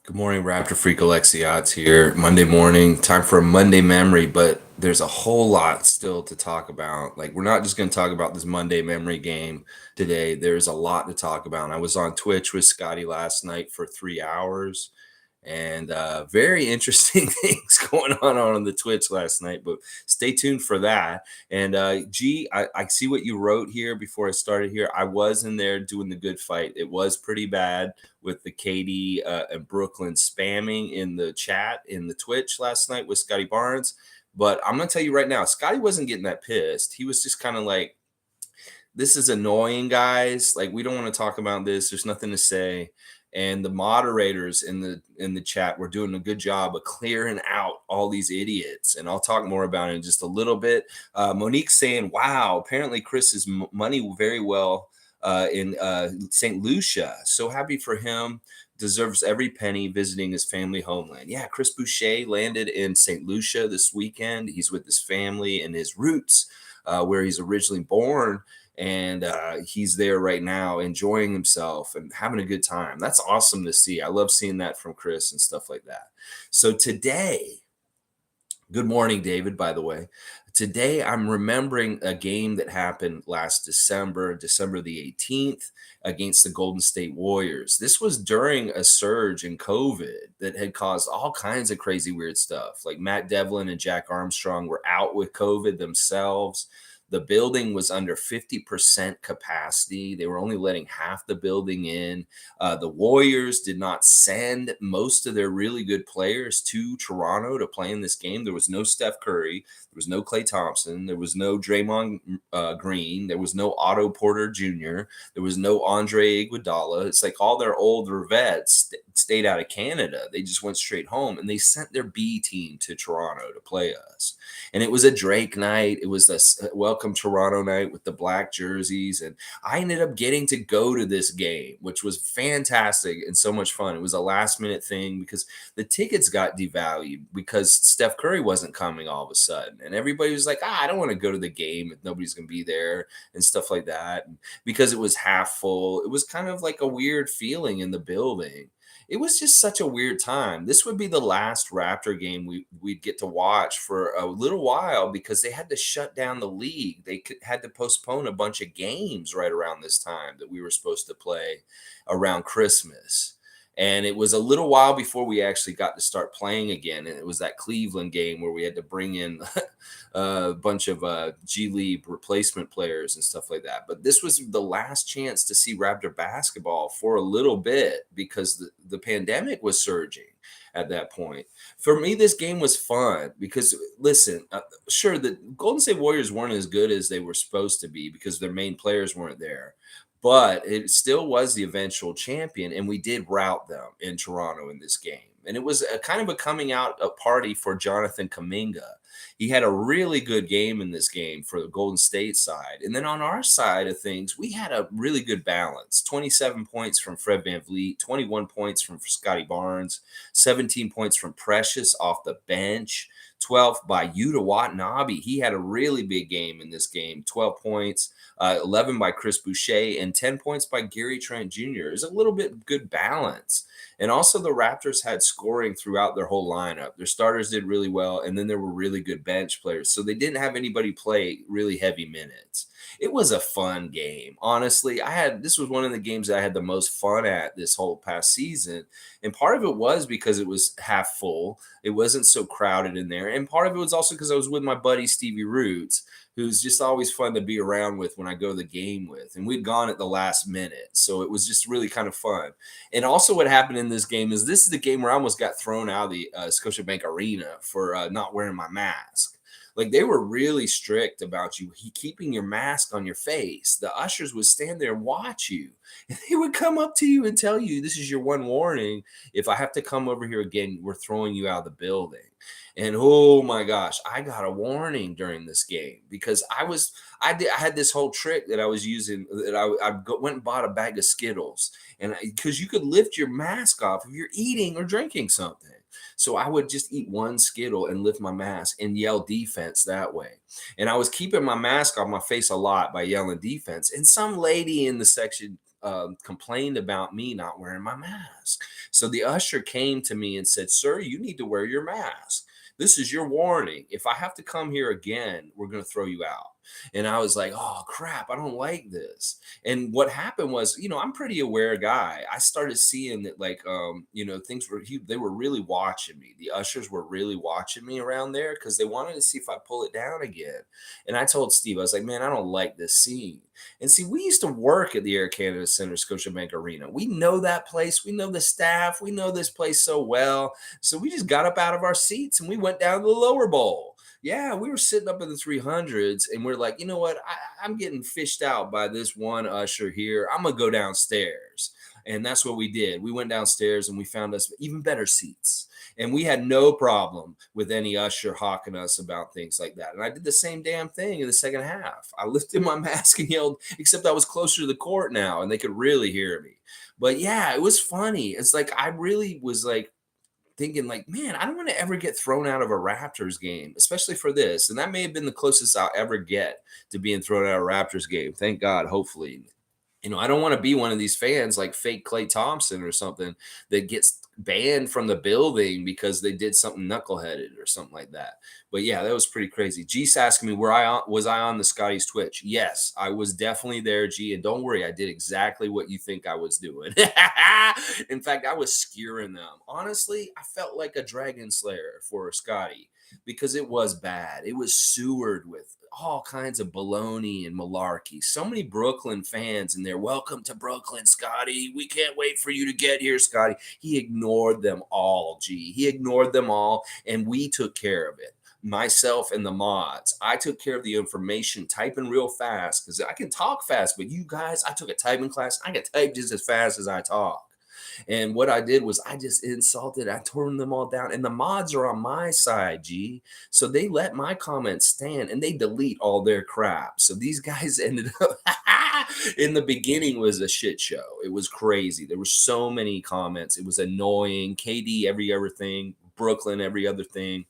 Good morning, Raptorfreak Alexiot's here. Monday morning, time for a Monday memory, but there's a whole lot still to talk about. Like, we're not just going to talk about this Monday memory game today. There's a lot to talk about. I was on Twitch with Scotty last night for 3 hours, and very interesting things going on the Twitch last night. But stay tuned for that. And I see what you wrote here before I started here. I was in there doing the good fight. It was pretty bad with the Katie and Brooklyn spamming in the chat in the Twitch last night with Scotty Barnes. But I'm gonna tell you right now, Scotty wasn't getting that pissed. He was just kind of like, "This is annoying, guys. Like, we don't want to talk about this. There's nothing to say." And the moderators in the chat were doing a good job of clearing out all these idiots. And I'll talk more about it in just a little bit. Monique's saying, "Wow, apparently Chris is money very well in St. Lucia. So happy for him. Deserves every penny visiting his family homeland." Yeah, Chris Boucher landed in St. Lucia this weekend. He's with his family and his roots, where he's originally born. And he's there right now enjoying himself and having a good time. That's awesome to see. I love seeing that from Chris and stuff like that. So today, good morning, David, by the way. Today, I'm remembering a game that happened last December, December the 18th, against the Golden State Warriors. This was during a surge in COVID that had caused all kinds of crazy, weird stuff. Like Matt Devlin and Jack Armstrong were out with COVID themselves. The building was under 50% capacity. They were only letting half the building in. The Warriors did not send most of their really good players to Toronto to play in this game. There was no Steph Curry. There was no Klay Thompson. There was no Draymond Green. There was no Otto Porter Jr. There was no Andre Iguodala. It's like all their older vets stayed out of Canada. They just went straight home, and they sent their B team to Toronto to play us. And it was a Drake night. It was a welcome Toronto night with the black jerseys. And I ended up getting to go to this game, which was fantastic and so much fun. It was a last minute thing because the tickets got devalued because Steph Curry wasn't coming all of a sudden. And everybody was like, I don't want to go to the game if nobody's going to be there and stuff like that. And because it was half full, it was kind of like a weird feeling in the building. It was just such a weird time. This would be the last Raptor game we'd get to watch for a little while because they had to shut down the league. Had to postpone a bunch of games right around this time that we were supposed to play around Christmas. And it was a little while before we actually got to start playing again. And it was that Cleveland game where we had to bring in a bunch of G League replacement players and stuff like that. But this was the last chance to see Raptor basketball for a little bit because the pandemic was surging at that point. For me, this game was fun because, listen, sure, the Golden State Warriors weren't as good as they were supposed to be because their main players weren't there. But it still was the eventual champion, and we did rout them in Toronto in this game. And it was a kind of a coming out party for Jonathan Kuminga. He had a really good game in this game for the Golden State side. And then on our side of things, we had a really good balance. 27 points from Fred VanVleet, 21 points from Scotty Barnes, 17 points from Precious off the bench, 12 by Yuta Watanabe. He had a really big game in this game, 12 points. 11 by Chris Boucher, and 10 points by Gary Trent Jr. Is a little bit good balance. And also the Raptors had scoring throughout their whole lineup. Their starters did really well, and then there were really good bench players. So they didn't have anybody play really heavy minutes. It was a fun game. Honestly, this was one of the games that I had the most fun at this whole past season. And part of it was because it was half full. It wasn't so crowded in there. And part of it was also because I was with my buddy Stevie Roots, who's just always fun to be around with when I go to the game with. And we'd gone at the last minute. So it was just really kind of fun. And also what happened in this game is this is the game where I almost got thrown out of the Scotiabank Arena for not wearing my mask. Like, they were really strict about you keeping your mask on your face. The ushers would stand there and watch you. And they would come up to you and tell you, this is your one warning. If I have to come over here again, we're throwing you out of the building. And oh my gosh, I got a warning during this game because I had this whole trick that I was using that went and bought a bag of Skittles, and because you could lift your mask off if you're eating or drinking something. So I would just eat one Skittle and lift my mask and yell defense that way. And I was keeping my mask off my face a lot by yelling defense. And some lady in the section complained about me not wearing my mask. So the usher came to me and said, "Sir, you need to wear your mask. This is your warning. If I have to come here again, we're going to throw you out." And I was like, "Oh crap, I don't like this." And what happened was, I'm pretty aware guy. I started seeing that, like, things they were really watching me. The ushers were really watching me around there because they wanted to see if I pull it down again. And I told Steve, I was like, "Man, I don't like this scene." And see, we used to work at the Air Canada Center, Scotiabank Arena. We know that place. We know the staff. We know this place so well. So we just got up out of our seats and we went down to the lower bowl. Yeah, we were sitting up in the 300s and we're like, you know what? I'm getting fished out by this one usher here. I'm going to go downstairs. And that's what we did. We went downstairs and we found us even better seats. And we had no problem with any usher hawking us about things like that. And I did the same damn thing in the second half. I lifted my mask and yelled, except I was closer to the court now and they could really hear me. But yeah, it was funny. It's like I really was like, thinking like, man, I don't want to ever get thrown out of a Raptors game, especially for this. And that may have been the closest I'll ever get to being thrown out of a Raptors game. Thank God, hopefully. I don't want to be one of these fans like fake Klay Thompson or something that gets banned from the building because they did something knuckleheaded or something like that. But yeah, that was pretty crazy. G's asking me, was I on the Scotty's Twitch? Yes, I was definitely there, G. And don't worry, I did exactly what you think I was doing. In fact, I was skewering them. Honestly, I felt like a dragon slayer for Scotty because it was bad. It was sewered with all kinds of baloney and malarkey. So many Brooklyn fans, and they're welcome to Brooklyn, Scotty. We can't wait for you to get here, Scotty. He ignored them all, G. He ignored them all, and we took care of it. Myself and the mods. I took care of the information, typing real fast because I can talk fast, but you guys, I took a typing class. I can type just as fast as I talk. And what I did was I just insulted, I turned them all down. And the mods are on my side, G. So they let my comments stand and they delete all their crap. So these guys ended up in the beginning was a shit show. It was crazy. There were so many comments. It was annoying. KD, every other thing. Brooklyn, every other thing.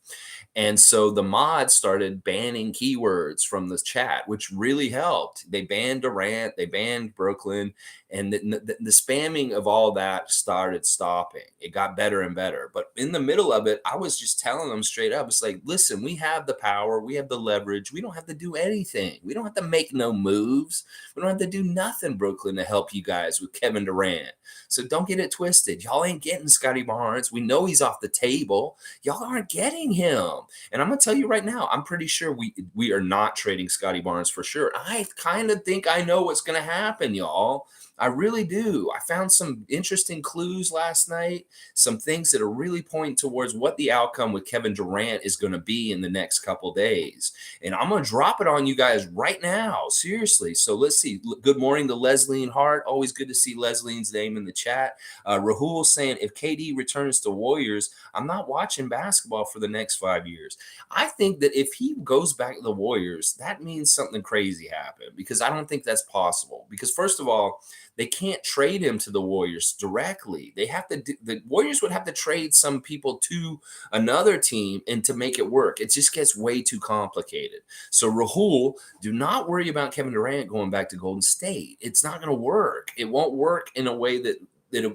And so the mods started banning keywords from the chat, which really helped. They banned Durant, they banned Brooklyn, and the spamming of all that started stopping. It got better and better. But in the middle of it, I was just telling them straight up, it's like, listen, we have the power, we have the leverage. We don't have to do anything. We don't have to make no moves. We don't have to do nothing, Brooklyn, to help you guys with Kevin Durant. So don't get it twisted. Y'all ain't getting Scotty Barnes. We know he's off the table. Y'all aren't getting him. And I'm going to tell you right now, I'm pretty sure we are not trading Scotty Barnes for sure. I kind of think I know what's going to happen, y'all. I really do. I found some interesting clues last night, some things that are really pointing towards what the outcome with Kevin Durant is going to be in the next couple days. And I'm going to drop it on you guys right now. Seriously. So let's see. Good morning to Leslie Hart. Always good to see Leslie's name in the chat. Rahul saying, if KD returns to Warriors, I'm not watching basketball for the next 5 years. I think that if he goes back to the Warriors, that means something crazy happened because I don't think that's possible. Because first of all, they can't trade him to the Warriors directly. The Warriors would have to trade some people to another team and to make it work. It just gets way too complicated. So Rahul, do not worry about Kevin Durant going back to Golden State. It's not going to work. It won't work in a way that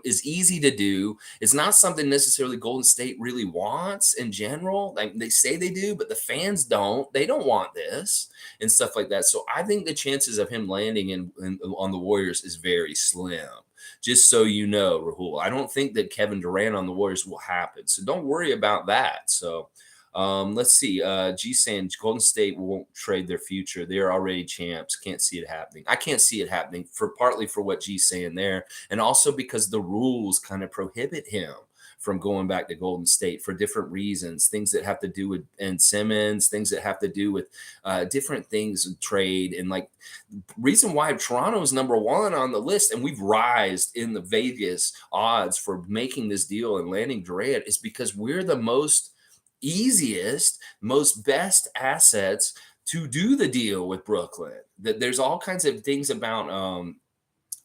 is easy to do. It's not something necessarily Golden State really wants in general. Like they say they do, but the fans don't. They don't want this and stuff like that. So I think the chances of him landing on the Warriors is very slim. Just so you know, Rahul, I don't think that Kevin Durant on the Warriors will happen. So don't worry about that. So let's see. G saying Golden State won't trade their future. They're already champs. Can't see it happening. I can't see it happening partly for what G's saying there, and also because the rules kind of prohibit him from going back to Golden State for different reasons, things that have to do with Ben Simmons, things that have to do with different things in trade. And like reason why Toronto is number one on the list and we've rised in the Vegas odds for making this deal and landing Durant is because we're the most easiest, most best assets to do the deal with Brooklyn. That there's all kinds of things about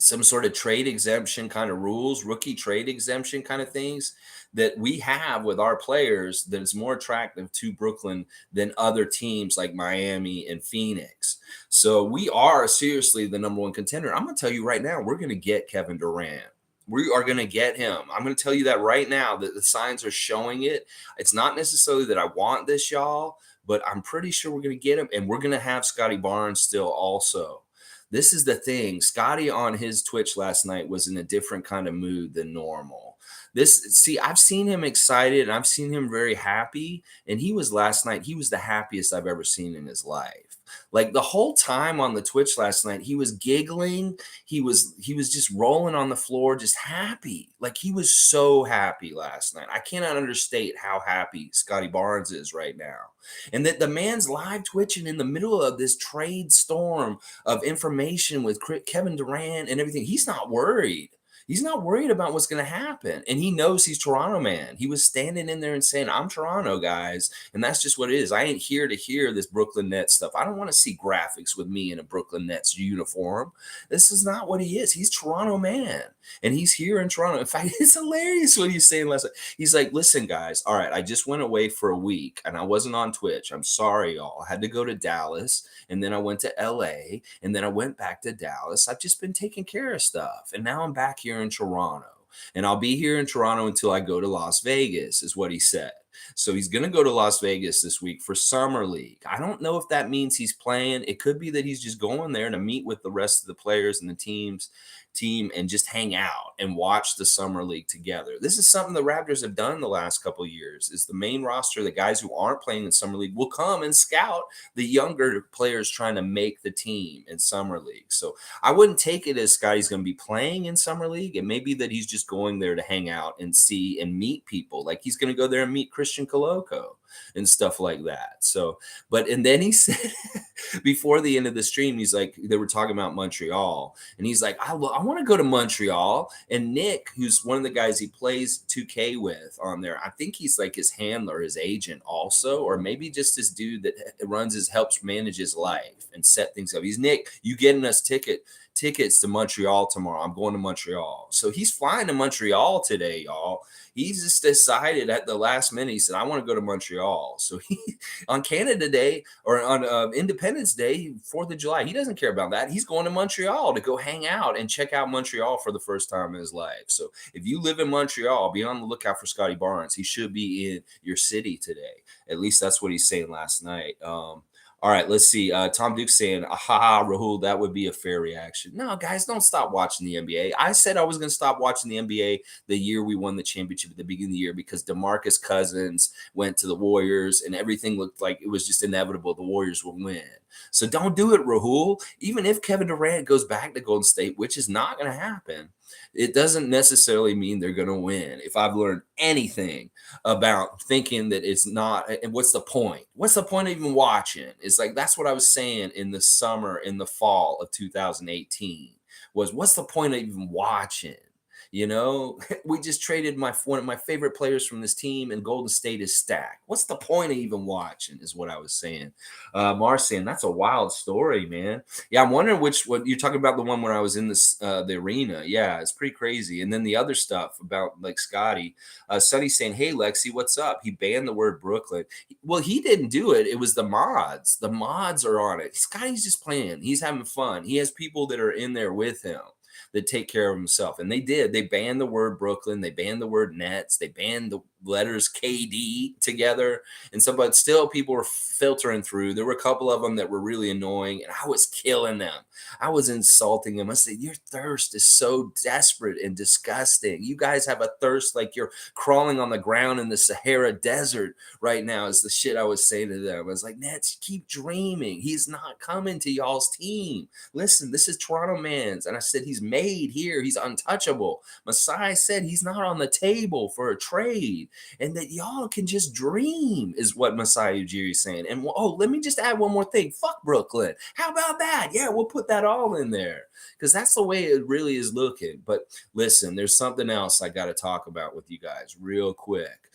some sort of trade exemption kind of rules, rookie trade exemption kind of things that we have with our players that is more attractive to Brooklyn than other teams like Miami and Phoenix. So we are seriously the number one contender. I'm going to tell you right now, we're going to get Kevin Durant. We are going to get him. I'm going to tell you that right now, that the signs are showing it. It's not necessarily that I want this, y'all, but I'm pretty sure we're going to get him. And we're going to have Scotty Barnes still also. This is the thing. Scotty on his Twitch last night was in a different kind of mood than normal. I've seen him excited and I've seen him very happy. And he was last night, he was the happiest I've ever seen in his life. Like the whole time on the Twitch last night, he was giggling. He was just rolling on the floor, just happy. Like he was so happy last night. I cannot understate how happy Scotty Barnes is right now. And that the man's live twitching in the middle of this trade storm of information with Kevin Durant and everything. He's not worried. He's not worried about what's going to happen. And he knows he's Toronto man. He was standing in there and saying, I'm Toronto, guys. And that's just what it is. I ain't here to hear this Brooklyn Nets stuff. I don't want to see graphics with me in a Brooklyn Nets uniform. This is not what he is. He's Toronto man. And he's here in Toronto. In fact, it's hilarious what he's saying last night. He's like, listen, guys, all right, I just went away for a week and I wasn't on Twitch. I'm sorry, y'all. I had to go to Dallas and then I went to LA and then I went back to Dallas. I've just been taking care of stuff. And now I'm back here in Toronto. And I'll be here in Toronto until I go to Las Vegas, is what he said. So he's going to go to Las Vegas this week for Summer League. I don't know if that means he's playing. It could be that he's just going there to meet with the rest of the players and the team and just hang out and watch the Summer League together. This is something the Raptors have done the last couple of years. Is the main roster, the guys who aren't playing in Summer League will come and scout the younger players trying to make the team in Summer League. So I wouldn't take it as Scotty's going to be playing in Summer League. It may be that he's just going there to hang out and see and meet people. Like he's going to go there and meet Christian Coloco and stuff like that. So, and then he said before the end of the stream, he's like, they were talking about Montreal, and he's like, I want to go to Montreal. And Nick, who's one of the guys he plays 2K with on there, I think he's like his handler, his agent also, or maybe just this dude that helps manage his life and set things up. He's Nick, you getting us tickets to Montreal tomorrow. I'm going to Montreal. So he's flying to Montreal today, y'all. He just decided at the last minute, he said, I want to go to Montreal. So he, on Canada Day or on Independence Day, 4th of July, he doesn't care about that. He's going to Montreal to go hang out and check out Montreal for the first time in his life. So if you live in Montreal, be on the lookout for Scotty Barnes. He should be in your city today. At least that's what he's saying last night. All right, let's see. Tom Duke's saying, aha, Rahul, that would be a fair reaction. No, guys, don't stop watching the NBA. I said I was going to stop watching the NBA the year we won the championship at the beginning of the year because DeMarcus Cousins went to the Warriors and everything looked like it was just inevitable the Warriors would win. So don't do it, Rahul. Even if Kevin Durant goes back to Golden State, which is not going to happen, it doesn't necessarily mean they're going to win. If I've learned anything about thinking that it's not, and what's the point? What's the point of even watching? It's like, that's what I was saying in the fall of 2018 was, what's the point of even watching? You know, we just traded one of my favorite players from this team, and Golden State is stacked. What's the point of even watching is what I was saying. Mars saying, that's a wild story, man. Yeah, I'm wondering what you're talking about, the one where I was in the arena. Yeah, it's pretty crazy. And then the other stuff about like Scotty. Sonny's saying, hey, Lexi, what's up? He banned the word Brooklyn. Well, he didn't do it. It was the mods. The mods are on it. Scotty's just playing. He's having fun. He has people that are in there with him that take care of himself. And they did. They banned the word Brooklyn. They banned the word Nets. They banned the letters KD together. And so, but still people were filtering through. There were a couple of them that were really annoying, and I was killing them. I was insulting them. I said, your thirst is so desperate and disgusting. You guys have a thirst like you're crawling on the ground in the Sahara Desert right now, is the shit I was saying to them. I was like, Nets, keep dreaming. He's not coming to y'all's team. Listen, this is Toronto man's. And I said, he's made here. He's untouchable. Masai said he's not on the table for a trade, and that y'all can just dream, is what Masai Ujiri's saying. And let me just add one more thing. Fuck Brooklyn. How about that? Yeah, we'll put that all in there because that's the way it really is looking. But listen, there's something else I got to talk about with you guys real quick.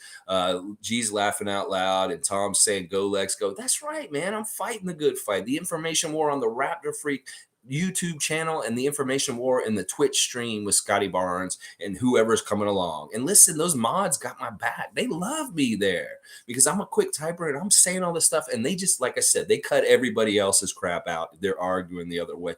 G's laughing out loud, and Tom's saying, go Lex, go. That's right, man. I'm fighting the good fight. The information war on the Raptorfreak YouTube channel and the information war and the Twitch stream with Scotty Barnes and whoever's coming along. And listen, those mods got my back. They love me there because I'm a quick typer and I'm saying all this stuff. And they just, like I said, they cut everybody else's crap out. They're arguing the other way,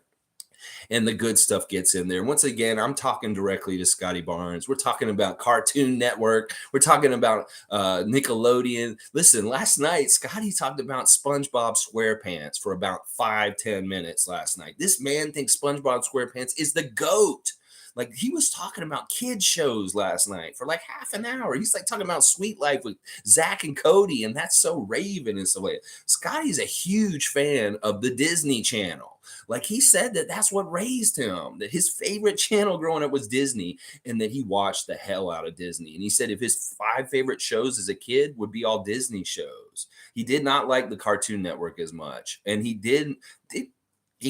and the good stuff gets in there. And once again, I'm talking directly to Scotty Barnes. We're talking about Cartoon Network. We're talking about Nickelodeon. Listen, last night, Scotty talked about SpongeBob SquarePants for about 5-10 minutes last night. This man thinks SpongeBob SquarePants is the GOAT. Like, he was talking about kid shows last night for like half an hour. He's like talking about Sweet Life with Zach and Cody, and that's so Raven and so. Scotty's a huge fan of the Disney Channel. Like, he said that that's what raised him, that his favorite channel growing up was Disney, and that he watched the hell out of Disney. And he said if his 5 favorite shows as a kid would be all Disney shows. He did not like the Cartoon Network as much, and he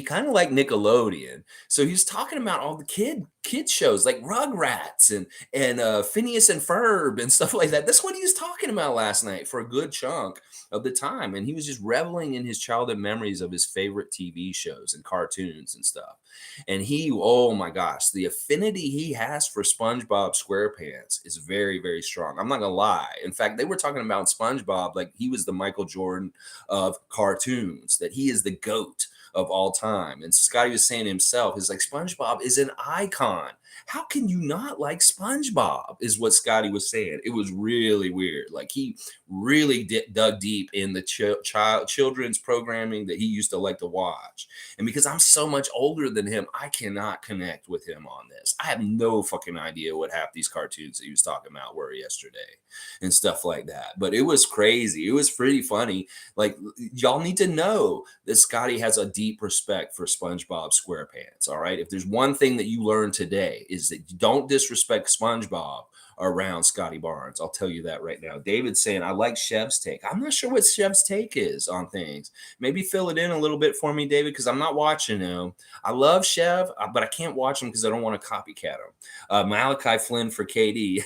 kind of liked Nickelodeon. So he was talking about all the kid shows like Rugrats and Phineas and Ferb and stuff like that. That's what he was talking about last night for a good chunk of the time. And he was just reveling in his childhood memories of his favorite TV shows and cartoons and stuff. And oh my gosh, the affinity he has for SpongeBob SquarePants is very, very strong. I'm not gonna lie. In fact, they were talking about SpongeBob like he was the Michael Jordan of cartoons, that he is the GOAT of all time. And Scotty was saying himself, is like, SpongeBob is an icon. How can you not like SpongeBob? Is what Scotty was saying. It was really weird. Like, he really dug deep in the children's programming that he used to like to watch. And because I'm so much older than him, I cannot connect with him on this. I have no fucking idea what half these cartoons that he was talking about were yesterday and stuff like that. But it was crazy. It was pretty funny. Like, y'all need to know that Scotty has a deep respect for SpongeBob SquarePants. All right. If there's one thing that you learn today, is that you don't disrespect SpongeBob around Scotty Barnes. I'll tell you that right now. David's saying, I like Chev's take. I'm not sure what Chev's take is on things. Maybe fill it in a little bit for me, David, because I'm not watching him. I love Chev, but I can't watch him because I don't want to copycat him. Malachi Flynn for KD.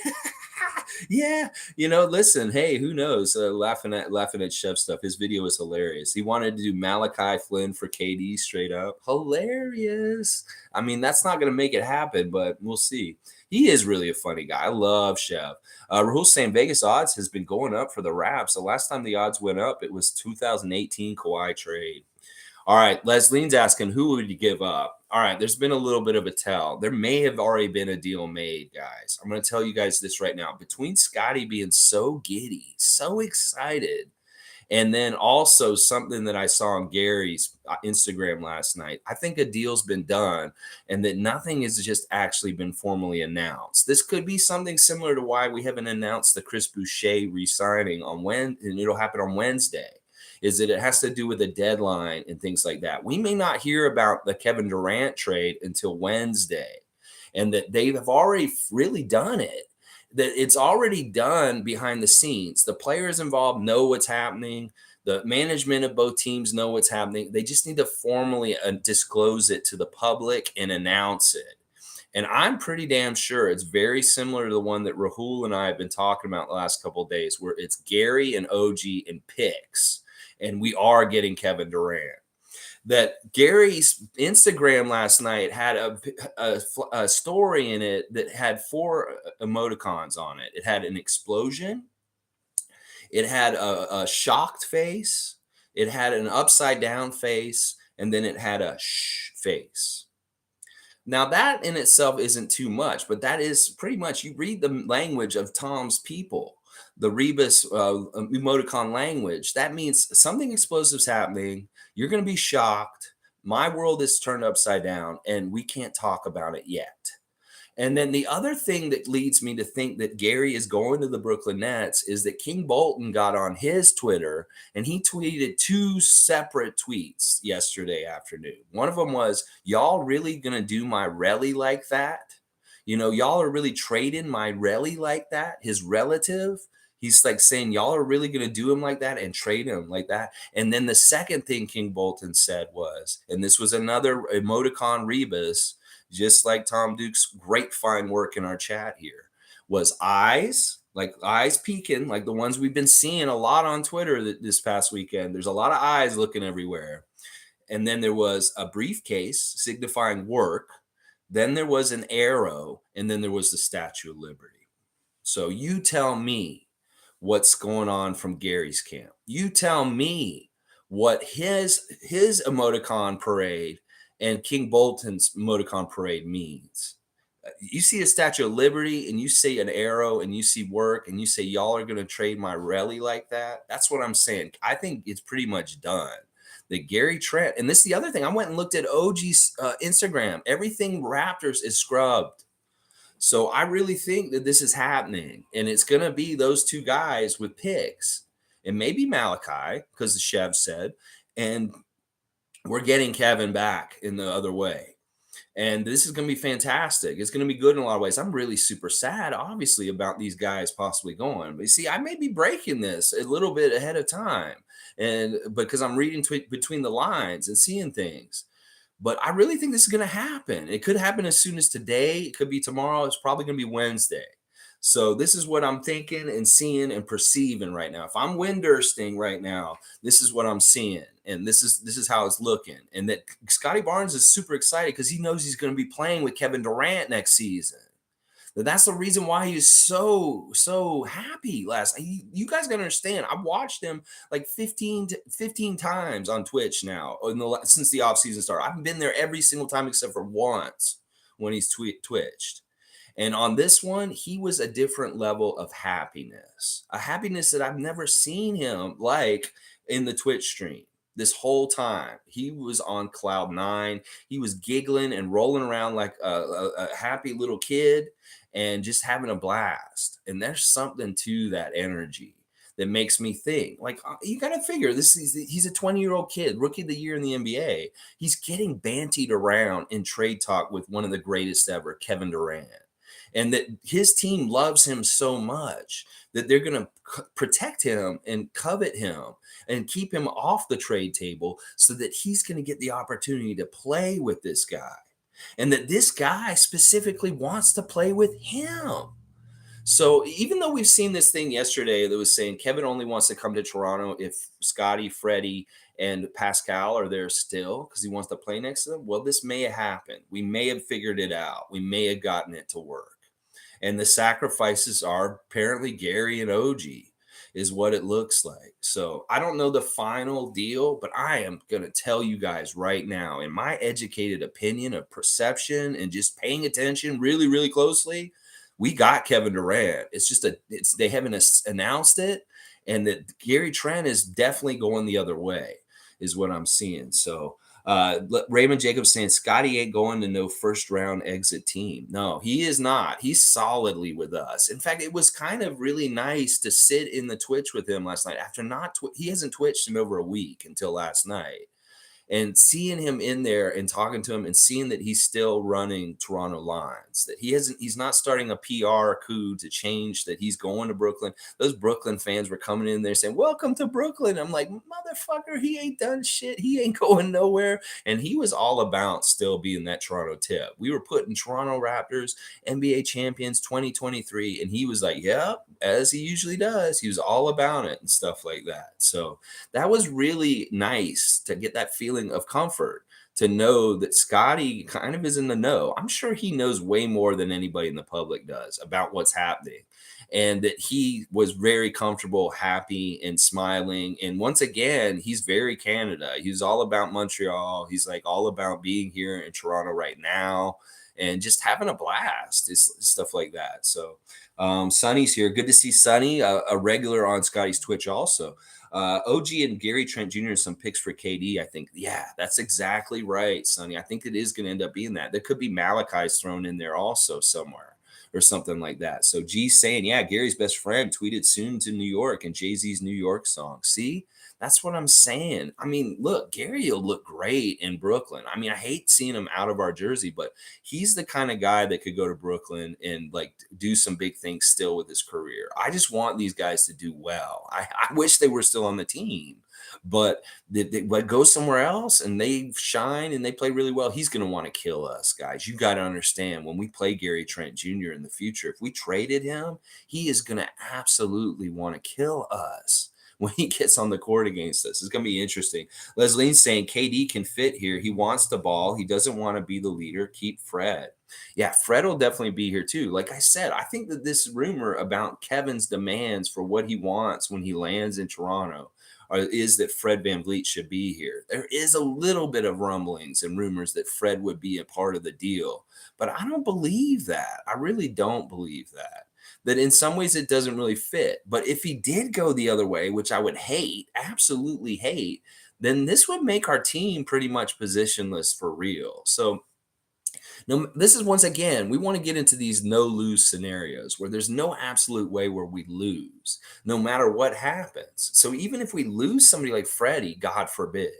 Yeah, listen, hey, who knows? Laughing at Chef stuff. His video is hilarious. He wanted to do Malachi Flynn for KD straight up. Hilarious. I mean, that's not going to make it happen, but we'll see. He is really a funny guy. I love Chef. Rahul's saying Vegas odds has been going up for the Raps. The last time the odds went up, it was 2018 Kawhi trade. All right, Leslie's asking, who would you give up? All right, there's been a little bit of a tell. There may have already been a deal made, guys. I'm going to tell you guys this right now. Between Scotty being so giddy, so excited, and then also something that I saw on Gary's Instagram last night, I think a deal's been done and that nothing has just actually been formally announced. This could be something similar to why we haven't announced the Chris Boucher re-signing on Wednesday, and it'll happen on Wednesday. Is that it has to do with a deadline and things like that. We may not hear about the Kevin Durant trade until Wednesday, and that they have already really done it, that it's already done behind the scenes. The players involved know what's happening. The management of both teams know what's happening. They just need to formally disclose it to the public and announce it. And I'm pretty damn sure it's very similar to the one that Rahul and I have been talking about the last couple of days, where it's Gary and OG and picks. And we are getting Kevin Durant. That Gary's Instagram last night had a story in it that had 4 emoticons on it. It had an explosion. It had a shocked face. It had an upside down face. And then it had a shh face. Now, that in itself isn't too much, but that is pretty much, you read the language of Tom's people. The Rebus emoticon language, that means something explosive's happening. You're going to be shocked. My world is turned upside down, and we can't talk about it yet. And then the other thing that leads me to think that Gary is going to the Brooklyn Nets is that King Bolton got on his Twitter and he tweeted 2 separate tweets yesterday afternoon. One of them was, y'all really going to do my Relly like that? Y'all are really trading my Relly like that, his relative. He's like saying, y'all are really going to do him like that and trade him like that. And then the second thing King Bolton said was, and this was another emoticon rebus, just like Tom Duke's great fine work in our chat here, was eyes, like eyes peeking, like the ones we've been seeing a lot on Twitter this past weekend. There's a lot of eyes looking everywhere. and then there was a briefcase signifying work, then there was an arrow, and then there was the Statue of Liberty. So you tell me what's going on from Gary's camp. You tell me what his emoticon parade and King Bolton's emoticon parade means. You see a Statue of Liberty and you see an arrow and you see work and you say y'all are going to trade my rally like that. That's what I'm saying. I think it's pretty much done. That Gary Trent, and this is the other thing. I went and looked at OG's Instagram. Everything Raptors is scrubbed. So I really think that this is happening, and it's going to be those two guys with picks, and maybe Malachi, because the Chev said, and we're getting Kevin back in the other way. And this is going to be fantastic. It's going to be good in a lot of ways. I'm really super sad, obviously, about these guys possibly going. But you see, I may be breaking this a little bit ahead of time, and because I'm reading between the lines and seeing things. But I really think this is going to happen. It could happen as soon as today. It could be tomorrow. It's probably going to be Wednesday. So this is what I'm thinking and seeing and perceiving right now. If I'm Windursteing right now, this is what I'm seeing, and this is how it's looking. And that Scotty Barnes is super excited because he knows he's going to be playing with Kevin Durant next season. That's the reason why he is so happy last night. You guys gotta understand. I've watched him like 15 times on Twitch now since the offseason started. I've been there every single time except for once when he's twitched. And on this one, he was a different level of happiness, a happiness that I've never seen him like in the Twitch stream. This whole time, he was on cloud nine. He was giggling and rolling around like a happy little kid and just having a blast. And there's something to that energy that makes me think, like, you got to figure he's a 20-year-old kid, rookie of the year in the NBA. He's getting bantied around in trade talk with one of the greatest ever, Kevin Durant. And that his team loves him so much that they're going to protect him and covet him and keep him off the trade table so that he's going to get the opportunity to play with this guy. And that this guy specifically wants to play with him. So even though we've seen this thing yesterday that was saying Kevin only wants to come to Toronto if Scotty, Freddie, and Pascal are there still because he wants to play next to them, well, this may have happened. We may have figured it out. We may have gotten it to work. And the sacrifices are apparently Gary and OG is what it looks like. So I don't know the final deal, but I am going to tell you guys right now, in my educated opinion of perception and just paying attention really, really closely, we got Kevin Durant. It's just they haven't announced it. And that Gary Trent is definitely going the other way is what I'm seeing. So Raymond Jacobs saying Scotty ain't going to no first round exit team. No, he is not. He's solidly with us. In fact, it was kind of really nice to sit in the Twitch with him last night after he hasn't twitched in over a week until last night. And seeing him in there and talking to him and seeing that he's still running Toronto lines, that he's not starting a PR coup to change, that he's going to Brooklyn. Those Brooklyn fans were coming in there saying, welcome to Brooklyn. I'm like, motherfucker, he ain't done shit. He ain't going nowhere. And he was all about still being that Toronto tip. We were putting Toronto Raptors, NBA champions 2023. And he was like, yeah, as he usually does. He was all about it and stuff like that. So that was really nice to get that feeling of comfort to know that Scotty kind of is in the know. I'm sure he knows way more than anybody in the public does about what's happening, and that he was very comfortable, happy, and smiling. And once again, he's very Canada. He's all about Montreal. He's like all about being here in Toronto right now and just having a blast. It's stuff like that. So Sonny's here. Good to see Sonny, a regular on Scotty's Twitch also. OG and Gary Trent Jr. some picks for KD, I think. Yeah, that's exactly right, Sonny. I think it is going to end up being that. There could be Malachi's thrown in there also somewhere or something like that. So G's saying, yeah, Gary's best friend tweeted soon to New York and Jay-Z's New York song. See? That's what I'm saying. I mean, look, Gary will look great in Brooklyn. I mean, I hate seeing him out of our jersey, but he's the kind of guy that could go to Brooklyn and like do some big things still with his career. I just want these guys to do well. I wish they were still on the team, but they go somewhere else and they shine and they play really well. He's going to want to kill us, guys. You got to understand, when we play Gary Trent Jr. in the future, if we traded him, he is going to absolutely want to kill us. when he gets on the court against us. It's going to be interesting. Leslie's saying KD can fit here. He wants the ball. He doesn't want to be the leader. Keep Fred. Yeah, Fred will definitely be here too. Like I said, I think that this rumor about Kevin's demands for what he wants when he lands in Toronto is that Fred VanVleet should be here. There is a little bit of rumblings and rumors that Fred would be a part of the deal, but I don't believe that. I really don't believe that. That in some ways it doesn't really fit. But if he did go the other way, which I would hate, absolutely hate, then this would make our team pretty much positionless for real. So no, this is once again, we want to get into these no lose scenarios where there's no absolute way where we lose, no matter what happens. So even if we lose somebody like Freddie, God forbid,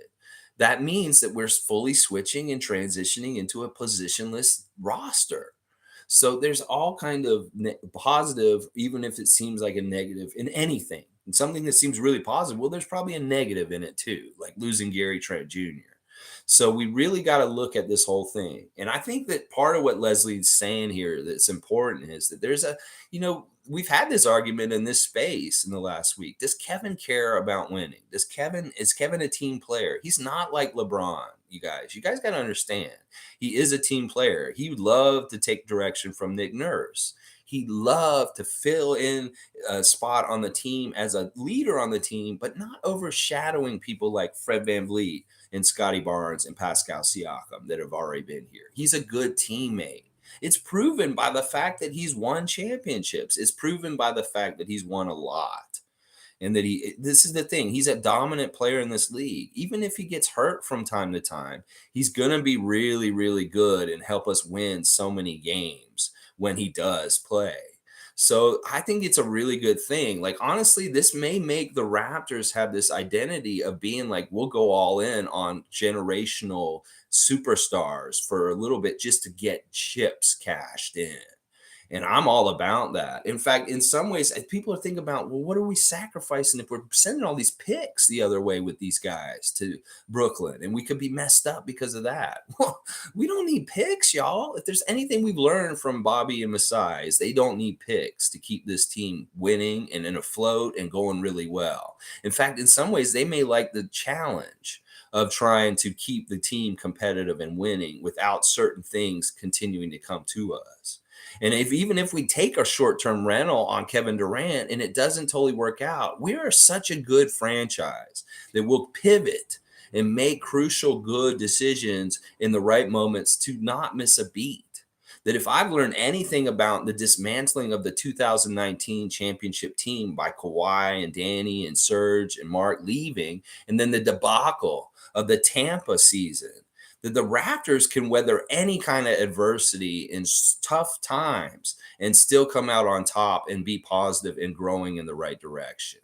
that means that we're fully switching and transitioning into a positionless roster. So there's all kind of positive, even if it seems like a negative in anything. And something that seems really positive, well, there's probably a negative in it too, like losing Gary Trent Jr. So we really got to look at this whole thing. And I think that part of what Leslie's saying here that's important is that there's a, we've had this argument in this space in the last week. Does Kevin care about winning? Is Kevin a team player? He's not like LeBron, you guys. You guys got to understand. He is a team player. He would love to take direction from Nick Nurse. He'd love to fill in a spot on the team as a leader on the team, but not overshadowing people like Fred VanVleet and Scotty Barnes and Pascal Siakam that have already been here. He's a good teammate. It's proven by the fact that he's won championships. It's proven by the fact that he's won a lot. And that this is the thing, he's a dominant player in this league. Even if he gets hurt from time to time, he's going to be really, really good and help us win so many games when he does play. So I think it's a really good thing. Like, honestly, this may make the Raptors have this identity of being like, we'll go all in on generational superstars for a little bit just to get chips cashed in. And I'm all about that. In fact, in some ways, people are thinking about, well, what are we sacrificing if we're sending all these picks the other way with these guys to Brooklyn? And we could be messed up because of that. Well, we don't need picks, y'all. If there's anything we've learned from Bobby and Masai, is they don't need picks to keep this team winning and in a float and going really well. In fact, in some ways, they may like the challenge of trying to keep the team competitive and winning without certain things continuing to come to us. And even if we take a short-term rental on Kevin Durant and it doesn't totally work out, we are such a good franchise that will pivot and make crucial good decisions in the right moments to not miss a beat. That if I've learned anything about the dismantling of the 2019 championship team by Kawhi and Danny and Serge and Mark leaving, and then the debacle of the Tampa season, that the Raptors can weather any kind of adversity in tough times and still come out on top and be positive and growing in the right direction.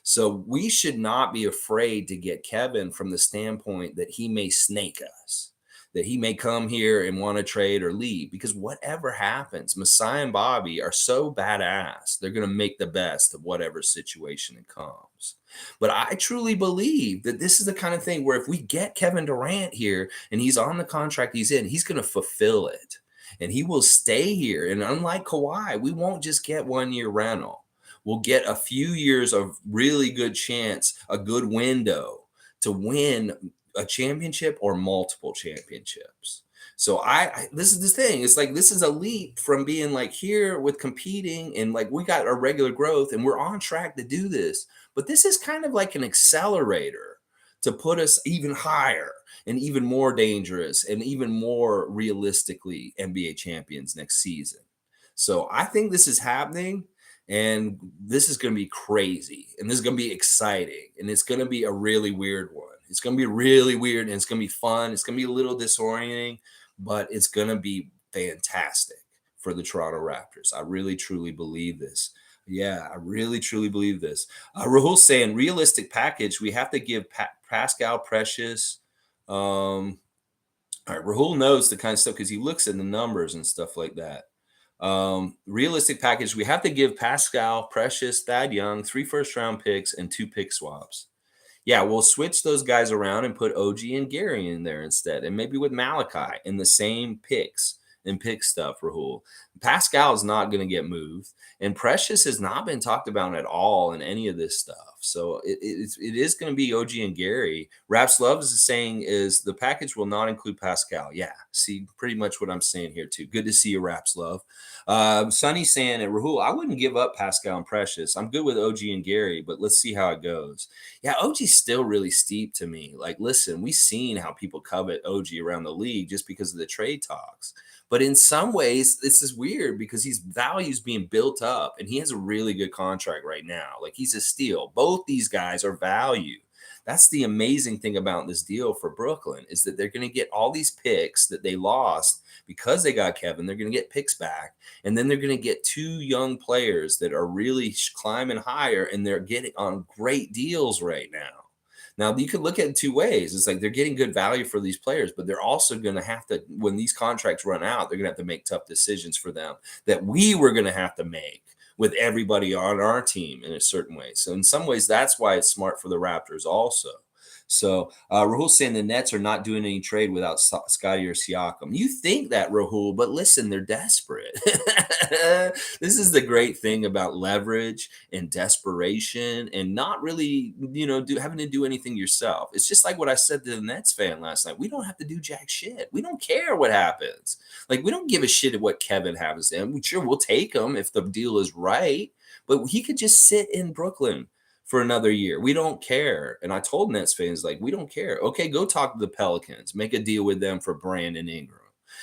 So we should not be afraid to get Kevin from the standpoint that he may snake us, that he may come here and want to trade or leave, because whatever happens, Masai and Bobby are so badass. They're going to make the best of whatever situation it comes. But I truly believe that this is the kind of thing where if we get Kevin Durant here and he's on the contract he's in, he's going to fulfill it and he will stay here. And unlike Kawhi, we won't just get 1 year rental. We'll get a few years of really good chance, a good window to win a championship or multiple championships. So this is the thing. It's like, this is a leap from being like here with competing and like we got our regular growth and we're on track to do this. But this is kind of like an accelerator to put us even higher and even more dangerous and even more realistically NBA champions next season. So I think this is happening. And this is going to be crazy. And this is going to be exciting. And it's going to be a really weird one. It's going to be really weird. And it's going to be fun. It's going to be a little disorienting. But it's going to be fantastic for the Toronto Raptors. I really, truly believe this. Yeah, I really, truly believe this. Rahul's saying, realistic package, we have to give Pascal Precious. All right, Rahul knows the kind of stuff because he looks at the numbers and stuff like that. Realistic package, we have to give Pascal, Precious, Thad Young 3 first-round picks and 2 pick swaps. Yeah, we'll switch those guys around and put OG and Gary in there instead, and maybe with Malachi in the same picks and pick stuff, Rahul. Pascal is not going to get moved, and Precious has not been talked about at all in any of this stuff. So it is going to be OG and Gary. Raps Love is saying is the package will not include Pascal. Yeah, see pretty much what I'm saying here too. Good to see you, Raps Love. Sonny saying at Rahul, I wouldn't give up Pascal and Precious. I'm good with OG and Gary, but let's see how it goes. Yeah, OG's still really steep to me. Like, listen, we've seen how people covet OG around the league just because of the trade talks. But in some ways, this is weird because his value's being built up and he has a really good contract right now. Like, he's a steal. Both these guys are value. That's the amazing thing about this deal for Brooklyn is that they're going to get all these picks that they lost because they got Kevin. They're going to get picks back, and then they're going to get two young players that are really climbing higher, and they're getting on great deals right now. Now, you could look at it two ways. It's like they're getting good value for these players, but they're also going to have to, when these contracts run out, they're going to have to make tough decisions for them that we were going to have to make with everybody on our team in a certain way. So in some ways, that's why it's smart for the Raptors also. So Rahul saying the Nets are not doing any trade without Scotty or Siakam. You think that, Rahul, but listen, they're desperate. This is the great thing about leverage and desperation and not really, having to do anything yourself. It's just like what I said to the Nets fan last night. We don't have to do jack shit. We don't care what happens. Like, we don't give a shit at what Kevin happens to him. Sure, we'll take him if the deal is right, but he could just sit in Brooklyn for another year. We don't care. And I told Nets fans, like, we don't care. Okay, go talk to the Pelicans. Make a deal with them for Brandon Ingram.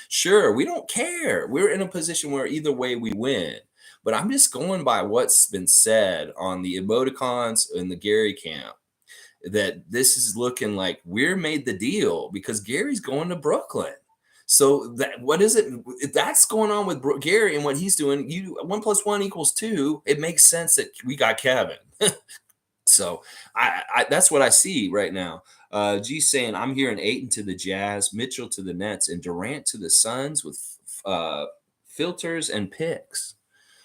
Sure, we don't care. We're in a position where either way we win. But I'm just going by what's been said on the emoticons in the Gary camp that this is looking like we're made the deal because Gary's going to Brooklyn. So that what is it? If that's going on with Gary and what he's doing, 1 + 1 = 2. It makes sense that we got Kevin. So that's what I see right now. G saying I'm hearing Ayton to the Jazz, Mitchell to the Nets, and Durant to the Suns with filters and picks.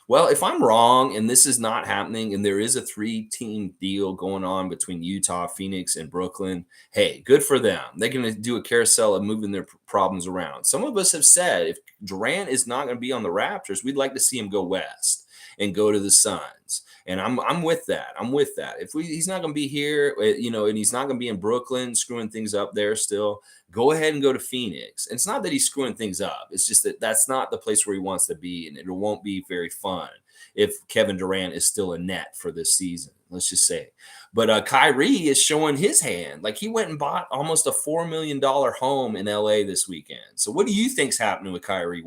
Well, if I'm wrong and this is not happening and there is a 3-team deal going on between Utah, Phoenix, and Brooklyn, hey, good for them. They're going to do a carousel of moving their problems around. Some of us have said if Durant is not going to be on the Raptors, we'd like to see him go west and go to the Suns. And I'm with that. I'm with that. If he's not going to be here, and he's not going to be in Brooklyn screwing things up there still, go ahead and go to Phoenix. And it's not that he's screwing things up. It's just that that's not the place where he wants to be, and it won't be very fun if Kevin Durant is still a net for this season. Let's just say. But Kyrie is showing his hand. Like, he went and bought almost a $4 million home in LA this weekend. So what do you think's happening with Kyrie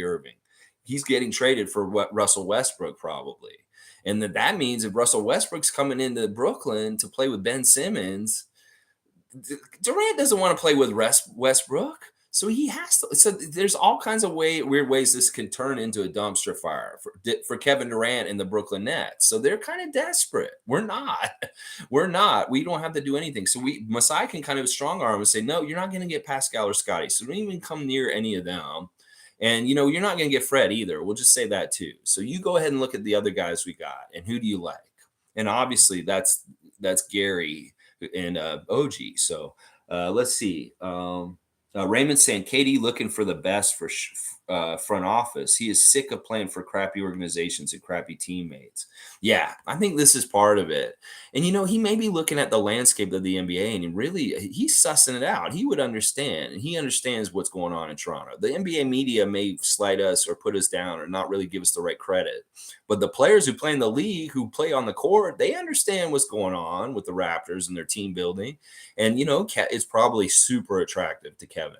Irving? He's getting traded for Russell Westbrook probably. And that means if Russell Westbrook's coming into Brooklyn to play with Ben Simmons, Durant doesn't want to play with Westbrook. So he has to. So there's all kinds of weird ways this can turn into a dumpster fire for Kevin Durant and the Brooklyn Nets. So they're kind of desperate. We're not. We're not. We don't have to do anything. So Masai can kind of strong arm and say, no, you're not going to get Pascal or Scotty. So don't even come near any of them. And, you're not going to get Fred either. We'll just say that too. So you go ahead and look at the other guys we got. And who do you like? And obviously that's Gary and OG. So let's see. Raymond saying, KD looking for the best for front office. He is sick of playing for crappy organizations and crappy teammates. Yeah, I think this is part of it. And, he may be looking at the landscape of the NBA and really he's sussing it out. He would understand, and he understands what's going on in Toronto. The NBA media may slight us or put us down or not really give us the right credit. But the players who play in the league, who play on the court, they understand what's going on with the Raptors and their team building. And, it's probably super attractive to Kevin.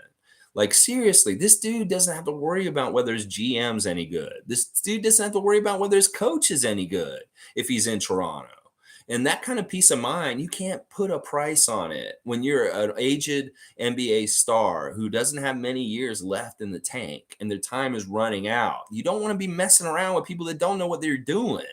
Like, seriously, this dude doesn't have to worry about whether his GM's any good. This dude doesn't have to worry about whether his coach is any good if he's in Toronto. And that kind of peace of mind, you can't put a price on it when you're an aged NBA star who doesn't have many years left in the tank and their time is running out. You don't want to be messing around with people that don't know what they're doing.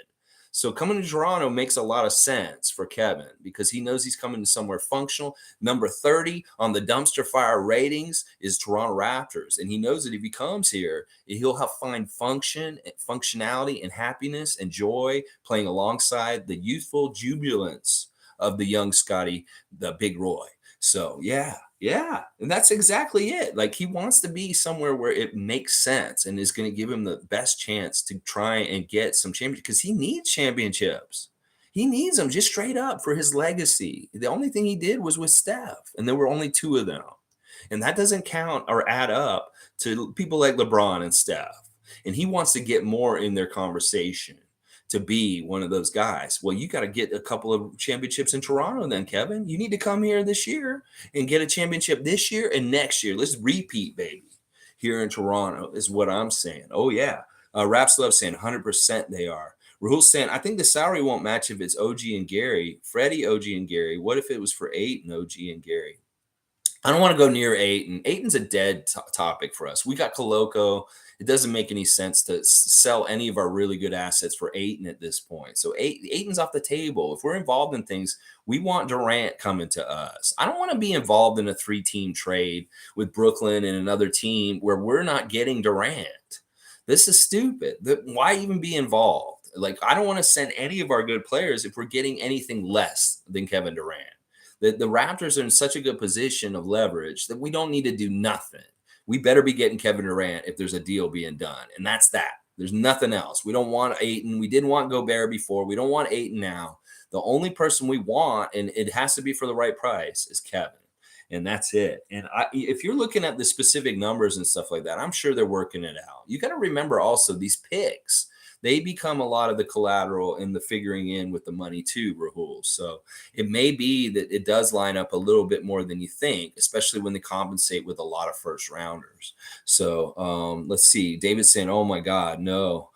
So coming to Toronto makes a lot of sense for Kevin because he knows he's coming to somewhere functional. Number 30 on the dumpster fire ratings is Toronto Raptors. And he knows that if he comes here, he'll find functionality and happiness and joy playing alongside the youthful jubilance of the young Scotty, the Big Roy. So, yeah. And that's exactly it. Like, he wants to be somewhere where it makes sense and is going to give him the best chance to try and get some championships because he needs championships. He needs him just straight up for his legacy. The only thing he did was with Steph, and there were only two of them. And that doesn't count or add up to people like LeBron and Steph. And he wants to get more in their conversation to be one of those guys. Well, you got to get a couple of championships in Toronto then, Kevin. You need to come here this year and get a championship this year and next year. Let's repeat, baby, here in Toronto is what I'm saying. Oh, yeah. Raps Love saying 100% they are. Rahul saying, I think the salary won't match if it's OG and Gary. Freddie, OG, and Gary. What if it was for 8 and OG and Gary? I don't want to go near Ayton. Ayton's a dead topic for us. We got Koloko. It doesn't make any sense to sell any of our really good assets for Ayton at this point. So Ayton's off the table. If we're involved in things, we want Durant coming to us. I don't want to be involved in a 3-team trade with Brooklyn and another team where we're not getting Durant. This is stupid. Why even be involved? Like, I don't want to send any of our good players if we're getting anything less than Kevin Durant. The Raptors are in such a good position of leverage that we don't need to do nothing. We better be getting Kevin Durant if there's a deal being done. And that's that. There's nothing else. We don't want Ayton. We didn't want Gobert before. We don't want Ayton now. The only person we want, and it has to be for the right price, is Kevin. And that's it. And if you're looking at the specific numbers and stuff like that, I'm sure they're working it out. You got to remember also these picks. They become a lot of the collateral in the figuring in with the money too, Rahul. So it may be that it does line up a little bit more than you think, especially when they compensate with a lot of first rounders. So let's see. David's saying, oh my God, no.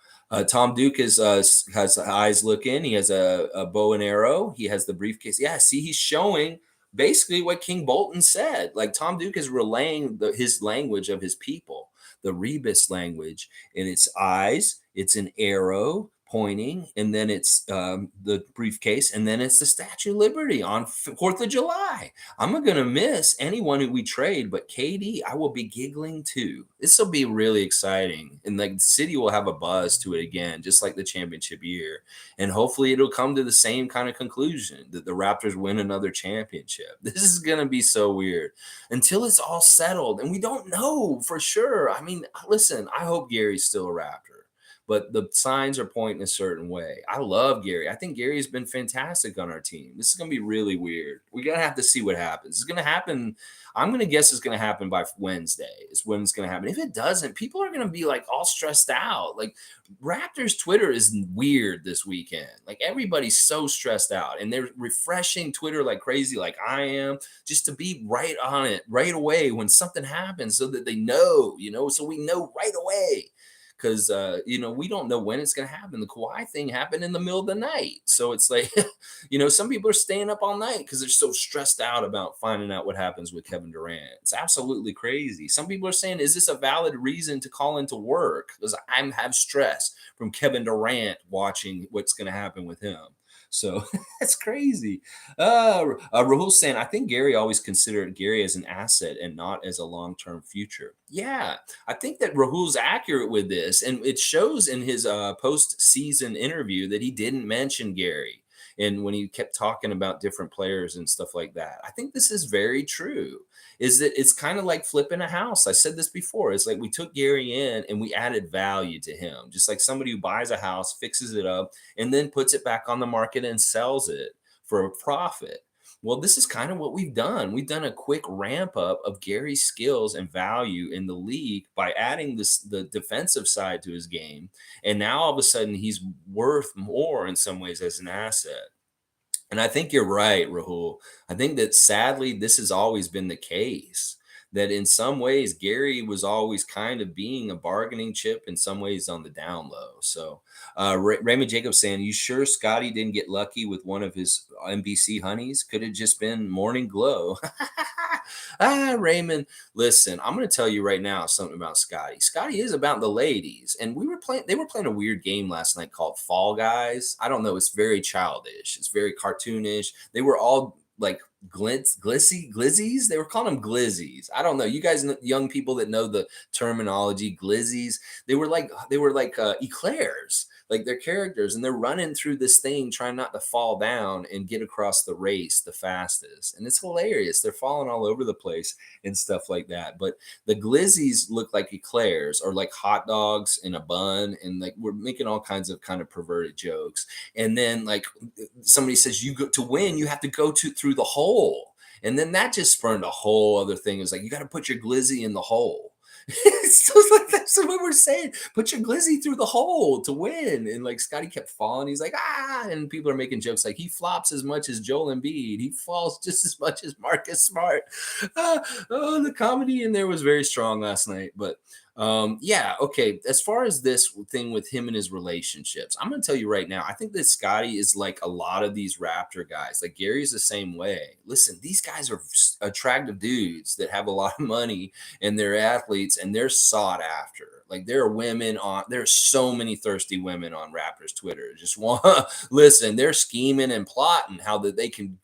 Tom Duke has eyes looking. He has a bow and arrow. He has the briefcase. Yeah, see, he's showing basically what King Bolton said. Like, Tom Duke is relaying his language of his people, the Rebus language, and it's eyes. It's an arrow pointing, and then it's the briefcase, and then it's the Statue of Liberty on 4th of July. I'm not going to miss anyone who we trade, but KD, I will be giggling too. This will be really exciting, and like the city will have a buzz to it again, just like the championship year, and hopefully it'll come to the same kind of conclusion that the Raptors win another championship. This is going to be so weird until it's all settled, and we don't know for sure. I mean, listen, I hope Gary's still a Raptor, but the signs are pointing a certain way. I love Gary. I think Gary's been fantastic on our team. This is going to be really weird. We're going to have to see what happens. It's going to happen. I'm going to guess it's going to happen by Wednesday is when it's going to happen. If it doesn't, people are going to be like all stressed out. Like, Raptors Twitter is weird this weekend. Like, everybody's so stressed out, and they're refreshing Twitter like crazy, like I am, just to be right on it right away when something happens so that they know, so we know right away. Because, we don't know when it's going to happen. The Kawhi thing happened in the middle of the night. So it's like, some people are staying up all night because they're so stressed out about finding out what happens with Kevin Durant. It's absolutely crazy. Some people are saying, is this a valid reason to call into work? Because I have stress from Kevin Durant watching what's going to happen with him. So that's crazy. Rahul saying, I think Gary always considered Gary as an asset and not as a long-term future. Yeah, I think that Rahul's accurate with this. And it shows in his post-season interview that he didn't mention Gary. And when he kept talking about different players and stuff like that, I think this is very true. Is that it's kind of like flipping a house. I said this before. It's like we took Gary in and we added value to him, just like somebody who buys a house, fixes it up, and then puts it back on the market and sells it for a profit. Well, this is kind of what we've done. We've done a quick ramp up of Gary's skills and value in the league by adding the defensive side to his game. And now all of a sudden he's worth more in some ways as an asset. And I think you're right, Rahul. I think that sadly, this has always been the case. That in some ways, Gary was always kind of being a bargaining chip, in some ways on the down low. So Raymond Jacobs saying, you sure Scotty didn't get lucky with one of his NBC honeys? Could have just been Morning Glow. Raymond, listen, I'm going to tell you right now something about Scotty. Scotty is about the ladies. And they were playing a weird game last night called Fall Guys. I don't know. It's very childish. It's very cartoonish. They were all like glizzies. They were calling them glizzies. I don't know. You guys, young people that know the terminology, glizzies. They were like eclairs. like they're characters, and they're running through this thing trying not to fall down and get across the race the fastest. And it's hilarious. They're falling all over the place and stuff like that. But the glizzies look like eclairs or like hot dogs in a bun. And like we're making all kinds of kind of perverted jokes. And then like somebody says, you go to win, you have to go to through the hole. And then that just spurned a whole other thing. It's like, you got to put your glizzy in the hole. It's just like that's what we're saying. Put your glizzy through the hole to win. And like Scotty kept falling. He's like, ah, and people are making jokes like he flops as much as Joel Embiid. He falls just as much as Marcus Smart. Oh, the comedy in there was very strong last night. But yeah, okay. As far as this thing with him and his relationships, I'm gonna tell you right now, I think that Scotty is like a lot of these Raptor guys. Like Gary's the same way. Listen, these guys are attractive dudes that have a lot of money and they're athletes and they're sought after. Like there's so many thirsty women on Raptors Twitter. Just want listen, they're scheming and plotting how that they can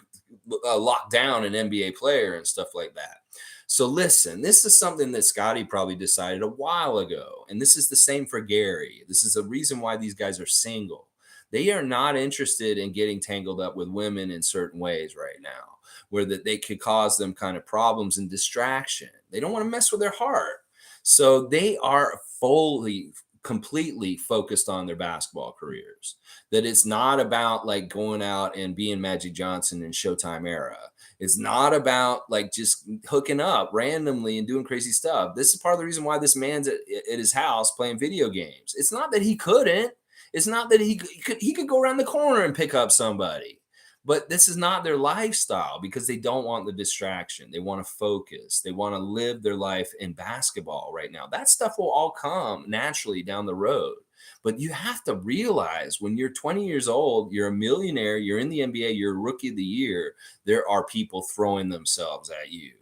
lock down an NBA player and stuff like that. So listen, this is something that Scotty probably decided a while ago. And this is the same for Gary. This is a reason why these guys are single. They are not interested in getting tangled up with women in certain ways right now, where that they could cause them kind of problems and distraction. They don't want to mess with their heart. So they are fully, completely focused on their basketball careers. That it's not about like going out and being Magic Johnson in Showtime era. It's not about like just hooking up randomly and doing crazy stuff. This is part of the reason why this man's at his house playing video games. It's not that he couldn't. It's not that he could go around the corner and pick up somebody. But this is not their lifestyle because they don't want the distraction. They want to focus. They want to live their life in basketball right now. That stuff will all come naturally down the road. But you have to realize when you're 20 years old, you're a millionaire, you're in the NBA, you're a rookie of the year, there are people throwing themselves at you.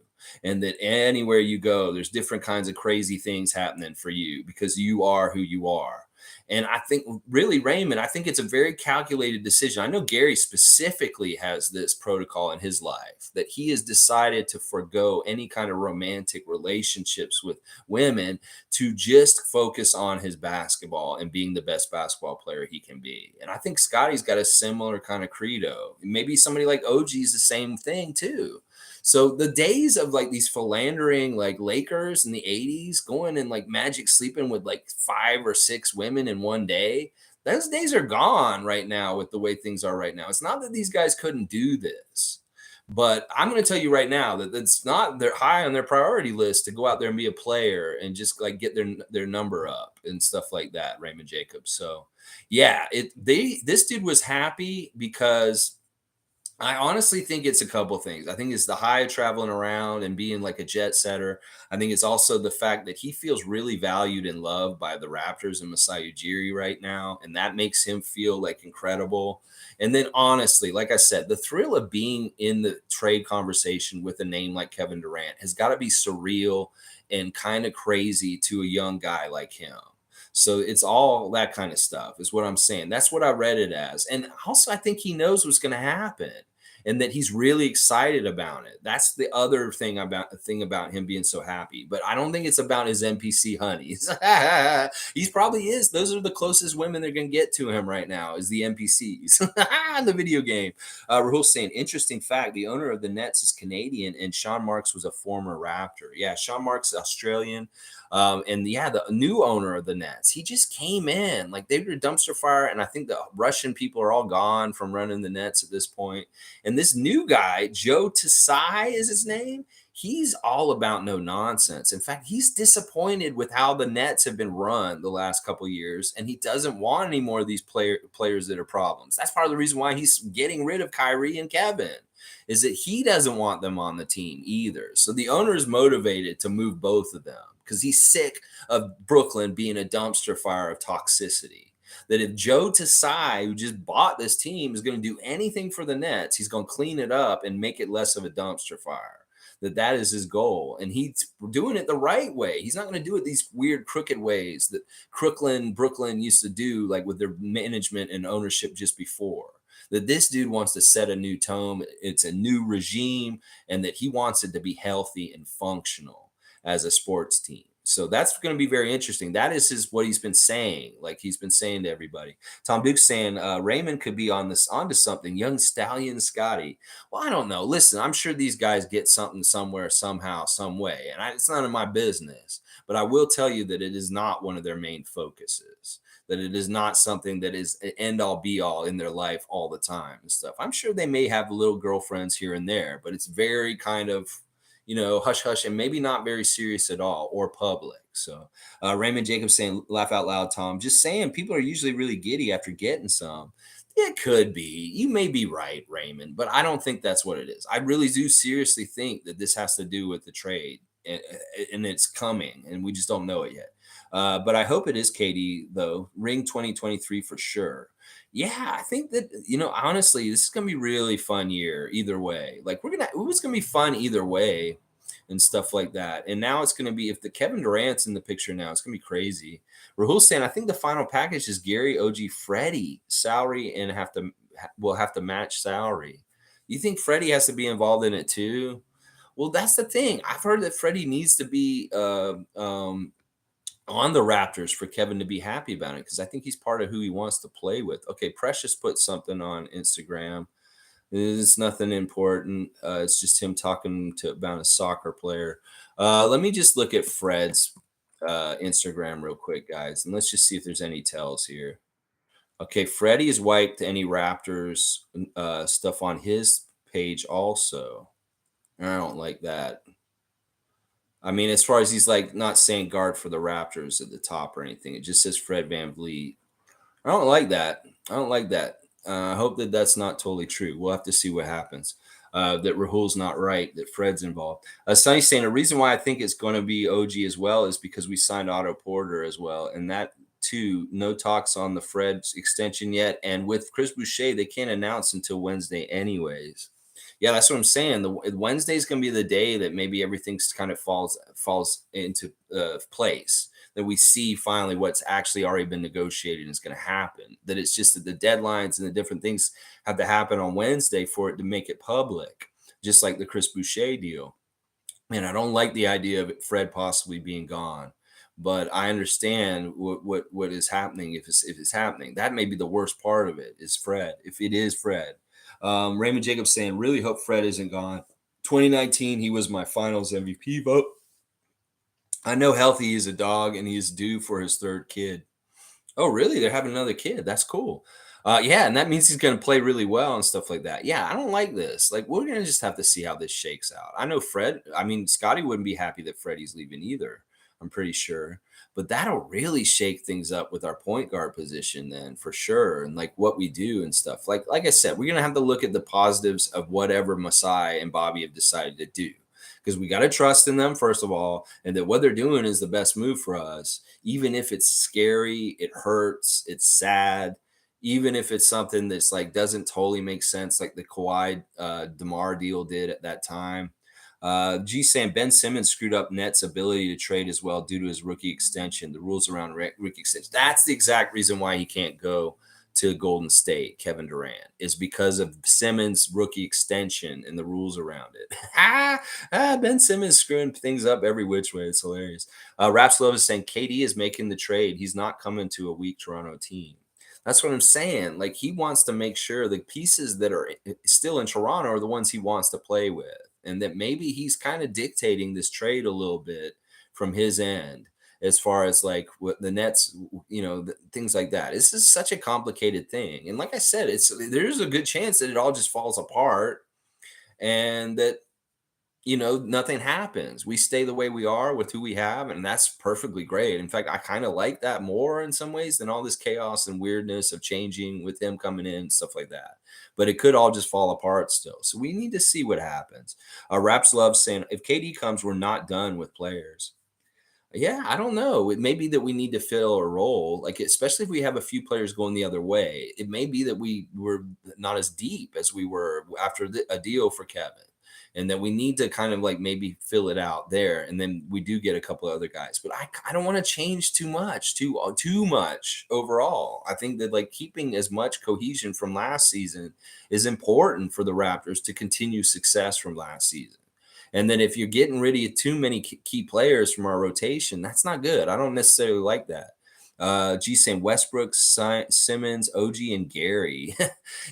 And that anywhere you go, there's different kinds of crazy things happening for you because you are who you are. And I think really, Raymond, I think it's a very calculated decision. I know Gary specifically has this protocol in his life that he has decided to forego any kind of romantic relationships with women to just focus on his basketball and being the best basketball player he can be. And I think Scotty's got a similar kind of credo. Maybe somebody like OG's the same thing too. So the days of like these philandering like Lakers in the 80s going and like Magic sleeping with like 5 or 6 women in one day, those days are gone right now with the way things are right now. It's not that these guys couldn't do this, but I'm going to tell you right now that it's not they're high on their priority list to go out there and be a player and just like get their number up and stuff like that, Raymond Jacobs. So yeah, this dude was happy because I honestly think it's a couple things. I think it's the high of traveling around and being like a jet setter. I think it's also the fact that he feels really valued and loved by the Raptors and Masai Ujiri right now, and that makes him feel like incredible. And then honestly, like I said, the thrill of being in the trade conversation with a name like Kevin Durant has got to be surreal and kind of crazy to a young guy like him. So it's all that kind of stuff is what I'm saying. That's what I read it as. And also I think he knows what's going to happen and that he's really excited about it. That's the other thing about him being so happy. But I don't think it's about his NPC honeys. He's probably is. Those are the closest women they're going to get to him right now is the NPCs in the video game. Rahul's saying, interesting fact, the owner of the Nets is Canadian and Sean Marks was a former Raptor. Yeah, Sean Marks is Australian. And yeah, the new owner of the Nets, he just came in like they were a dumpster fire. And I think the Russian people are all gone from running the Nets at this point. And this new guy, Joe Tsai is his name. He's all about no nonsense. In fact, he's disappointed with how the Nets have been run the last couple of years, and he doesn't want any more of these players that are problems. That's part of the reason why he's getting rid of Kyrie and Kevin, is that he doesn't want them on the team either. So the owner is motivated to move both of them because he's sick of Brooklyn being a dumpster fire of toxicity. That if Joe Tsai, who just bought this team, is going to do anything for the Nets, he's going to clean it up and make it less of a dumpster fire. That is his goal. And he's doing it the right way. He's not going to do it these weird, crooked ways that Brooklyn used to do, like with their management and ownership just before. That this dude wants to set a new tone. It's a new regime, and that he wants it to be healthy and functional as a sports team. So that's going to be very interesting. That is what he's been saying. Like he's been saying to everybody. Tom Duke's saying Raymond could be onto something. Young Stallion Scotty. Well, I don't know. Listen, I'm sure these guys get something somewhere, somehow, some way, and it's none of my business. But I will tell you that it is not one of their main focuses. That it is not something that is an end all be all in their life all the time and stuff. I'm sure they may have little girlfriends here and there, but it's very kind of hush hush and maybe not very serious at all or public. So Raymond Jacobs saying, laugh out loud, Tom. Just saying, people are usually really giddy after getting some. It could be. You may be right, Raymond, but I don't think that's what it is. I really do seriously think that this has to do with the trade, and it's coming, and we just don't know it yet. But I hope it is KD, though. Ring 2023 for sure. Yeah, I think that, honestly, this is gonna be really fun year either way. Like it was gonna be fun either way and stuff like that. And now it's gonna be, if the Kevin Durant's in the picture now, it's gonna be crazy. Rahul's saying, I think the final package is Gary, OG, Freddie salary, and will have to match salary. You think Freddie has to be involved in it too? Well, that's the thing. I've heard that Freddie needs to be on the Raptors for Kevin to be happy about it, because I think he's part of who he wants to play with. Okay, Precious put something on Instagram. It's nothing important. It's just him talking about a soccer player. Let me just look at Fred's Instagram real quick, guys, and let's just see if there's any tells here. Okay, Freddie has wiped any Raptors stuff on his page also. I don't like that. I mean, as far as he's like not saying guard for the Raptors at the top or anything, it just says Fred VanVleet. I don't like that. I don't like that. I hope that that's not totally true. We'll have to see what happens. That Rahul's not right, that Fred's involved. Sonny's saying, a reason why I think it's going to be OG as well is because we signed Otto Porter as well. And that, too, no talks on the Fred extension yet. And with Chris Boucher, they can't announce until Wednesday anyways. Yeah, that's what I'm saying. The Wednesday is going to be the day that maybe everything's kind of falls into place. That we see finally what's actually already been negotiated and is going to happen. That it's just that the deadlines and the different things have to happen on Wednesday for it to make it public, just like the Chris Boucher deal. And I don't like the idea of Fred possibly being gone, but I understand what is happening if it's happening. That may be the worst part of it, is Fred. If it is Fred. Raymond Jacobs saying, really hope Fred isn't gone. 2019, he was my finals MVP vote. I know healthy is a dog and he's due for his third kid. Oh, really? They're having another kid. That's cool. Yeah, and that means he's going to play really well and stuff like that. Yeah, I don't like this. Like, we're going to just have to see how this shakes out. I know Scotty wouldn't be happy that Freddie's leaving either. I'm pretty sure. But that'll really shake things up with our point guard position then, for sure, and like what we do and stuff. Like I said, we're going to have to look at the positives of whatever Masai and Bobby have decided to do, because we got to trust in them, first of all, and that what they're doing is the best move for us, even if it's scary, it hurts, it's sad, even if it's something that's like doesn't totally make sense, like the Kawhi DeMar deal did at that time. G saying Ben Simmons screwed up Nets' ability to trade as well due to his rookie extension. The rules around rookie extension. That's the exact reason why he can't go to Golden State, Kevin Durant, is because of Simmons' rookie extension and the rules around it. Ben Simmons screwing things up every which way. It's hilarious. Raps Love is saying KD is making the trade. He's not coming to a weak Toronto team. That's what I'm saying. Like, he wants to make sure the pieces that are still in Toronto are the ones he wants to play with, and that maybe he's kind of dictating this trade a little bit from his end, as far as like what the Nets, things like that. This is such a complicated thing. And like I said, there's a good chance that it all just falls apart and that, nothing happens. We stay the way we are with who we have, and that's perfectly great. In fact, I kind of like that more in some ways than all this chaos and weirdness of changing with him coming in, stuff like that. But it could all just fall apart still. So we need to see what happens. Raps Love saying, if KD comes, we're not done with players. Yeah, I don't know. It may be that we need to fill a role, like especially if we have a few players going the other way. It may be that we were not as deep as we were after a deal for Kevin, and that we need to kind of like maybe fill it out there, and then we do get a couple of other guys. But I don't want to change too much overall. I think that like keeping as much cohesion from last season is important for the Raptors to continue success from last season. And then if you're getting rid of too many key players from our rotation, that's not good. I don't necessarily like that. G saying Westbrook, Simmons, OG, and Gary.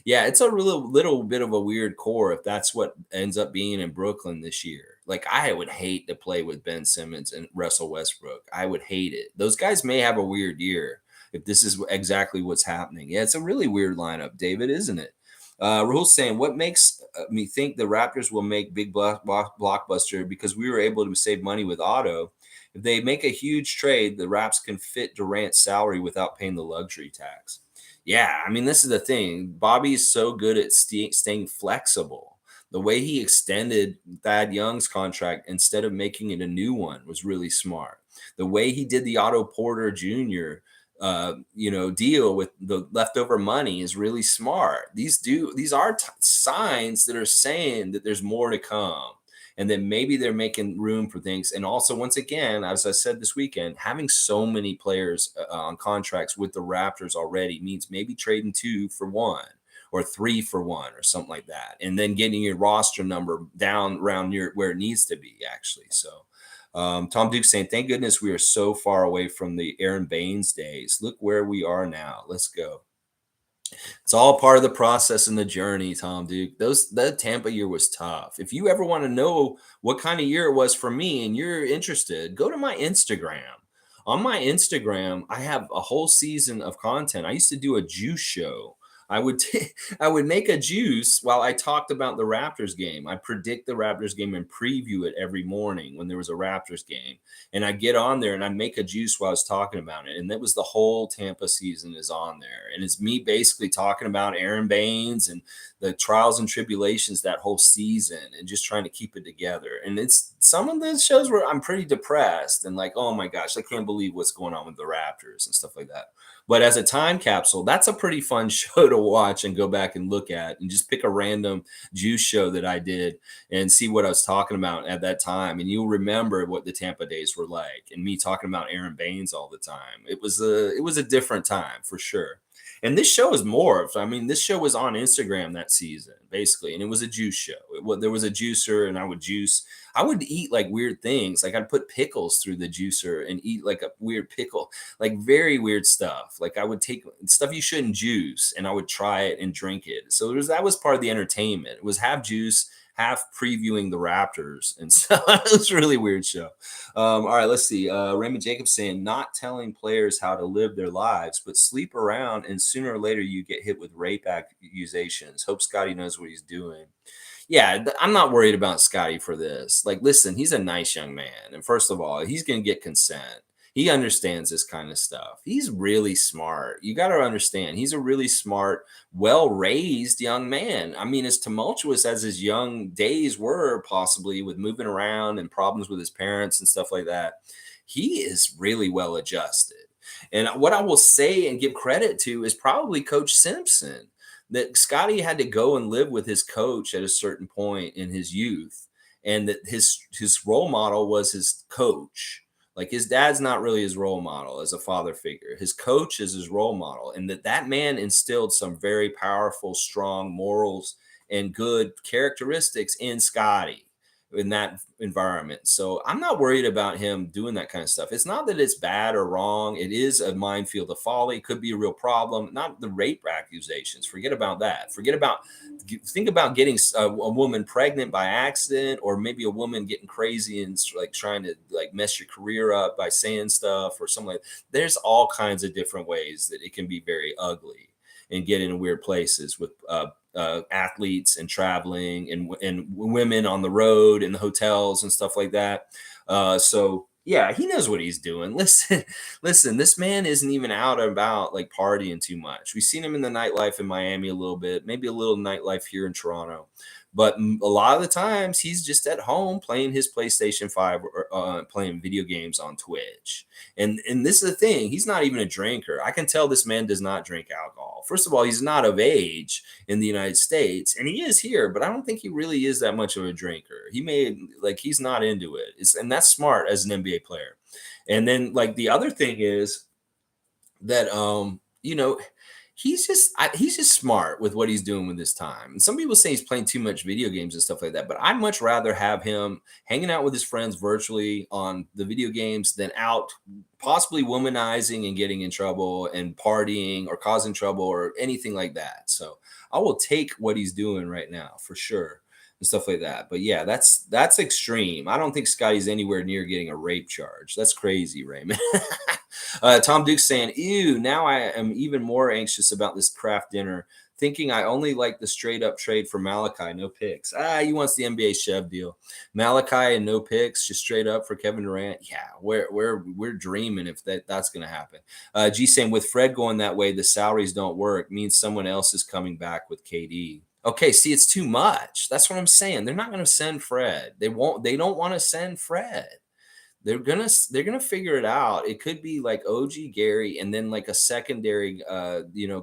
Yeah, it's a little bit of a weird core if that's what ends up being in Brooklyn this year. Like, I would hate to play with Ben Simmons and Russell Westbrook. I would hate it. Those guys may have a weird year if this is exactly what's happening. Yeah, it's a really weird lineup, David, isn't it? Rahul's saying, what makes me think the Raptors will make big blockbuster because we were able to save money with Otto. If they make a huge trade, the Raps can fit Durant's salary without paying the luxury tax. Yeah, I mean, this is the thing. Bobby's so good at staying flexible. The way he extended Thad Young's contract instead of making it a new one was really smart. The way he did the Otto Porter Jr. Deal with the leftover money is really smart. These are signs that are saying that there's more to come, and then maybe they're making room for things. And also, once again, as I said this weekend, having so many players on contracts with the Raptors already means maybe trading 2 for 1 or 3 for 1 or something like that, and then getting your roster number down around where it needs to be, actually. So Tom Duke saying, thank goodness we are so far away from the Aaron Baines days. Look where we are now. Let's go. It's all part of the process and the journey, Tom Duke. The Tampa year was tough. If you ever want to know what kind of year it was for me and you're interested, go to my Instagram. On my Instagram, I have a whole season of content. I used to do a juice show. I would make a juice while I talked about the Raptors game. I predict the Raptors game and preview it every morning when there was a Raptors game. And I get on there and I make a juice while I was talking about it. And that was the whole Tampa season is on there. And it's me basically talking about Aaron Baines and the trials and tribulations that whole season and just trying to keep it together. And it's some of the shows where I'm pretty depressed and like, oh my gosh, I can't believe what's going on with the Raptors and stuff like that. But as a time capsule, that's a pretty fun show to watch and go back and look at and just pick a random juice show that I did and see what I was talking about at that time. And you'll remember what the Tampa days were like and me talking about Aaron Baines all the time. It was a different time for sure. And this show is morphed. I mean, this show was on Instagram that season, basically, and it was a juice show. There was a juicer, and I would juice. I would eat like weird things. Like I'd put pickles through the juicer and eat like a weird pickle, like very weird stuff. Like I would take stuff you shouldn't juice, and I would try it and drink it. So that was part of the entertainment. It was half juice, half previewing the Raptors, and so it was a really weird show. All right, let's see. Raymond Jacobs saying, not telling players how to live their lives, but sleep around, and sooner or later you get hit with rape accusations. Hope Scotty knows what he's doing. Yeah, I'm not worried about Scotty for this. Like, listen, he's a nice young man, and first of all, he's going to get consent. He understands this kind of stuff. He's really smart. You got to understand, he's a really smart, well-raised young man. I mean, as tumultuous as his young days were, possibly with moving around and problems with his parents and stuff like that, he is really well adjusted. And what I will say and give credit to is probably Coach Simpson. That Scotty had to go and live with his coach at a certain point in his youth, and that his role model was his coach. Like his dad's not really his role model as a father figure. His coach is his role model, and that man instilled some very powerful, strong morals and good characteristics in Scotty in that environment. So I'm not worried about him doing that kind of stuff. It's not that it's bad or wrong. It is a minefield of folly. It could be a real problem. Not the rape accusations. Forget about that. Think about getting a woman pregnant by accident, or maybe a woman getting crazy and like trying to like mess your career up by saying stuff or something like that. There's all kinds of different ways that it can be very ugly and get in weird places with athletes and traveling and women on the road in the hotels and stuff like that. So yeah, he knows what he's doing. Listen, this man isn't even out and about like partying too much. We've seen him in the nightlife in Miami a little bit, maybe a little nightlife here in Toronto. But a lot of the times he's just at home playing his PlayStation 5 or playing video games on Twitch. And this is the thing. He's not even a drinker. I can tell this man does not drink alcohol. First of all, he's not of age in the United States, and he is here, but I don't think he really is that much of a drinker. He's not into it. And that's smart as an NBA player. And then like the other thing is that, he's just smart with what he's doing with his time. And some people say he's playing too much video games and stuff like that, but I'd much rather have him hanging out with his friends virtually on the video games than out possibly womanizing and getting in trouble and partying or causing trouble or anything like that. So I will take what he's doing right now for sure and stuff like that. But yeah, that's extreme. I don't think Scotty's anywhere near getting a rape charge. That's crazy, Raymond. Tom Duke's saying, "Ew, now I am even more anxious about this craft dinner, thinking I only like the straight up trade for Malachi, no picks. He wants the NBA Chev deal. Malachi and no picks, just straight up for Kevin Durant. Yeah, we're dreaming if that's going to happen." G saying, "With Fred going that way, the salaries don't work. Means someone else is coming back with KD." Okay, see, it's too much. That's what I'm saying. They're not going to send Fred. They won't. They don't want to send Fred. They're gonna figure it out. It could be like OG Gary and then like a secondary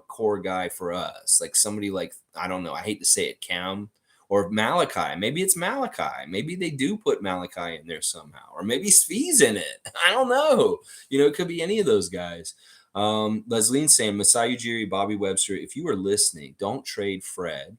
core guy for us. Like somebody like, I don't know, I hate to say it, Cam or Malachi. Maybe it's Malachi. Maybe they do put Malachi in there somehow. Or maybe Svi's in it. I don't know. It could be any of those guys. Leslie's saying, Masai Ujiri, Bobby Webster, if you are listening, don't trade Fred.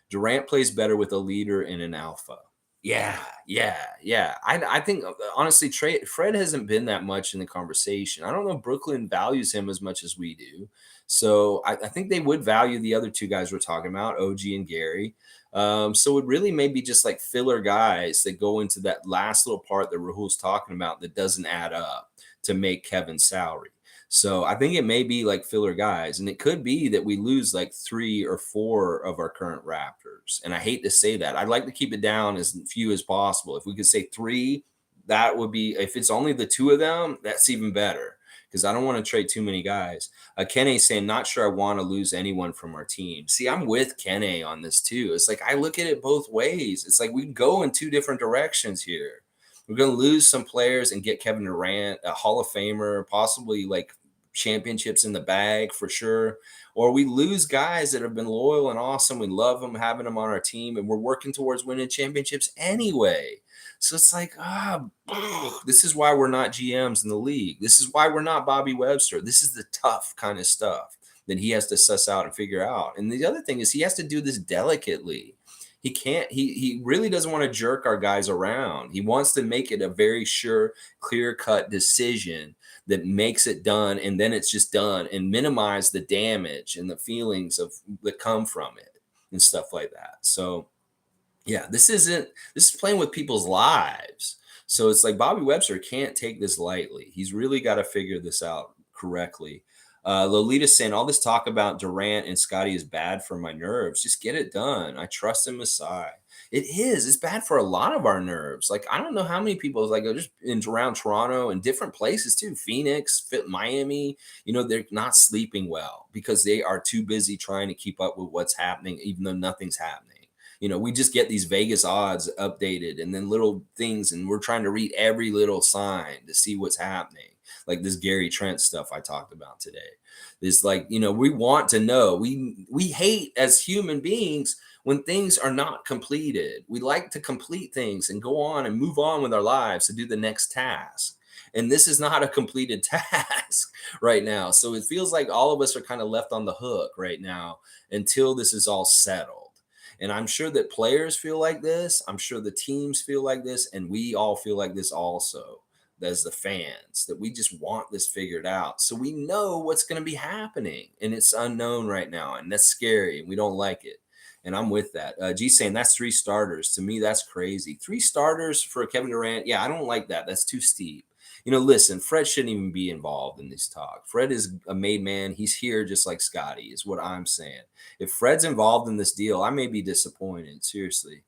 Durant plays better with a leader and an alpha. Yeah, yeah, yeah. I think honestly, Fred hasn't been that much in the conversation. I don't know if Brooklyn values him as much as we do. So I think they would value the other two guys we're talking about, OG and Gary. So it really may be just like filler guys that go into that last little part that Rahul's talking about that doesn't add up to make Kevin's salary. So I think it may be like filler guys, and it could be that we lose like 3 or 4 of our current Raptors. And I hate to say that. I'd like to keep it down as few as possible. If we could say 3, that would be. If it's only the 2 of them, that's even better because I don't want to trade too many guys. Kenny saying, not sure I want to lose anyone from our team. See, I'm with Kenny on this too. It's like I look at it both ways. It's like we go in 2 different directions here. We're going to lose some players and get Kevin Durant, a Hall of Famer, possibly like championships in the bag for sure, or we lose guys that have been loyal and awesome. We love them, having them on our team, and we're working towards winning championships anyway. So it's like, this is why we're not GMs in the league. This is why we're not Bobby Webster. This is the tough kind of stuff that he has to suss out and figure out. And the other thing is he has to do this delicately. He can't, he really doesn't want to jerk our guys around. He wants to make it a very sure, clear-cut decision that makes it done, and then it's just done, and minimize the damage and the feelings that come from it and stuff like that. So yeah, this is playing with people's lives. So it's like Bobby Webster can't take this lightly. He's really got to figure this out correctly. Lolita's saying all this talk about Durant and Scotty is bad for my nerves. Just get it done. I trust in Masai. It is. It's bad for a lot of our nerves. Like, I don't know how many people like just around Toronto and different places too. Phoenix, Miami, they're not sleeping well because they are too busy trying to keep up with what's happening, even though nothing's happening. We just get these Vegas odds updated and then little things, and we're trying to read every little sign to see what's happening. Like this Gary Trent stuff I talked about today. Is like, we want to know. We hate as human beings when things are not completed. We like to complete things and go on and move on with our lives to do the next task. And this is not a completed task right now. So it feels like all of us are kind of left on the hook right now until this is all settled. And I'm sure that players feel like this. I'm sure the teams feel like this. And we all feel like this also as the fans, that we just want this figured out. So we know what's going to be happening. And it's unknown right now. And that's scary. And we don't like it. And I'm with that. G saying that's 3 starters. To me, that's crazy. 3 starters for Kevin Durant. Yeah, I don't like that. That's too steep. Listen, Fred shouldn't even be involved in this talk. Fred is a made man. He's here just like Scotty, is what I'm saying. If Fred's involved in this deal, I may be disappointed. Seriously.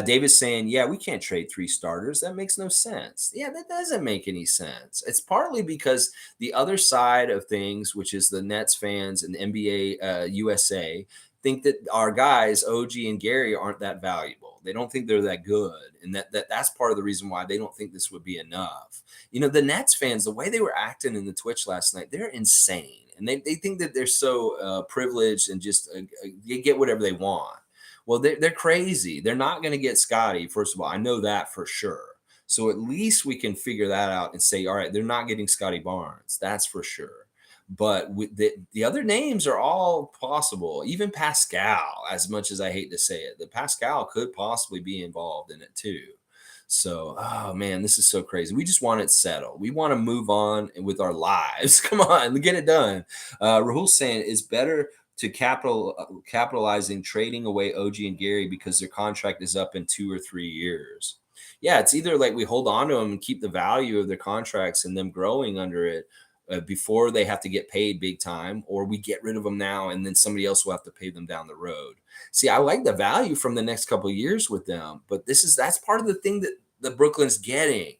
David's saying, yeah, we can't trade 3 starters. That makes no sense. Yeah, that doesn't make any sense. It's partly because the other side of things, which is the Nets fans and the NBA USA, think that our guys, OG and Gary, aren't that valuable. They don't think they're that good. And that's part of the reason why they don't think this would be enough. The Nets fans, the way they were acting in the Twitch last night, they're insane. And they think that they're so privileged and just they get whatever they want. Well, they're crazy. They're not going to get Scotty, first of all. I know that for sure. So at least we can figure that out and say, all right, they're not getting Scotty Barnes. That's for sure. But with the other names are all possible. Even Pascal, as much as I hate to say it, the Pascal could possibly be involved in it too. So, oh man, this is so crazy. We just want it settled. We want to move on with our lives. Come on, get it done. Rahul's saying it's better to capitalizing trading away OG and Gary because their contract is up in 2 or 3 years. Yeah, it's either like we hold on to them and keep the value of their contracts and them growing under it before they have to get paid big time, or we get rid of them now and then somebody else will have to pay them down the road. See, I like the value from the next couple of years with them, but that's part of the thing that the Brooklyn's getting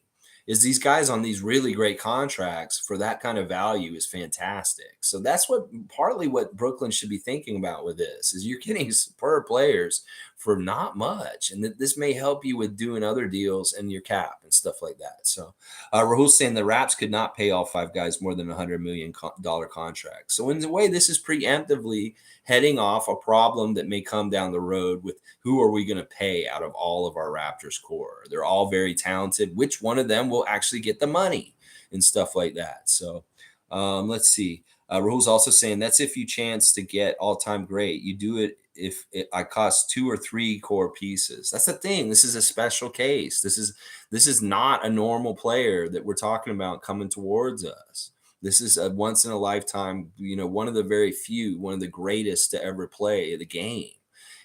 is these guys on these really great contracts for that kind of value is fantastic. So that's partly what Brooklyn should be thinking about with this is you're getting superb players for not much, and that this may help you with doing other deals and your cap and stuff like that. So Rahul's saying the Raps could not pay all five guys more than $100 million contracts. So in a way, this is preemptively heading off a problem that may come down the road with who are we going to pay out of all of our Raptors core. They're all very talented. Which one of them will actually get the money and stuff like that? So let's see. Rahul's also saying that's if you chance to get all-time great. You do it if I cost 2 or 3 core pieces. That's the thing. This is a special case. This is not a normal player that we're talking about coming towards us. This is a once in a lifetime, one of the very few, one of the greatest to ever play the game.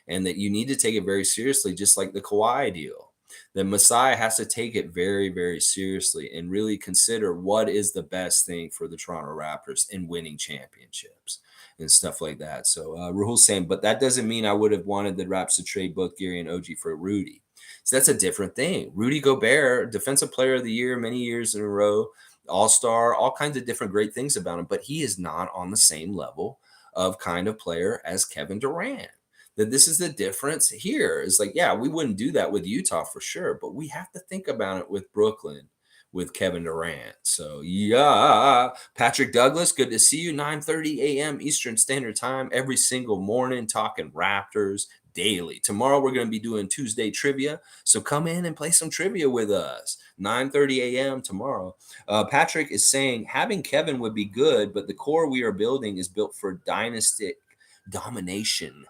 And that you need to take it very seriously, just like the Kawhi deal. The Messiah has to take it very, very seriously and really consider what is the best thing for the Toronto Raptors in winning championships and stuff like that. So Rahul's saying, but that doesn't mean I would have wanted the Raps to trade both Gary and OG for Rudy. So that's a different thing. Rudy Gobert, defensive player of the year, many years in a row, all-star, all kinds of different great things about him, but he is not on the same level of kind of player as Kevin Durant. That this is the difference here is like, yeah, we wouldn't do that with Utah for sure, but we have to think about it with Brooklyn, with Kevin Durant. So yeah, Patrick Douglas, good to see you. 9:30 a.m. Eastern Standard Time every single morning, talking Raptors daily. Tomorrow we're going to be doing Tuesday trivia, so come in and play some trivia with us. 9:30 a.m. tomorrow. Patrick is saying having Kevin would be good, but the core we are building is built for dynastic domination.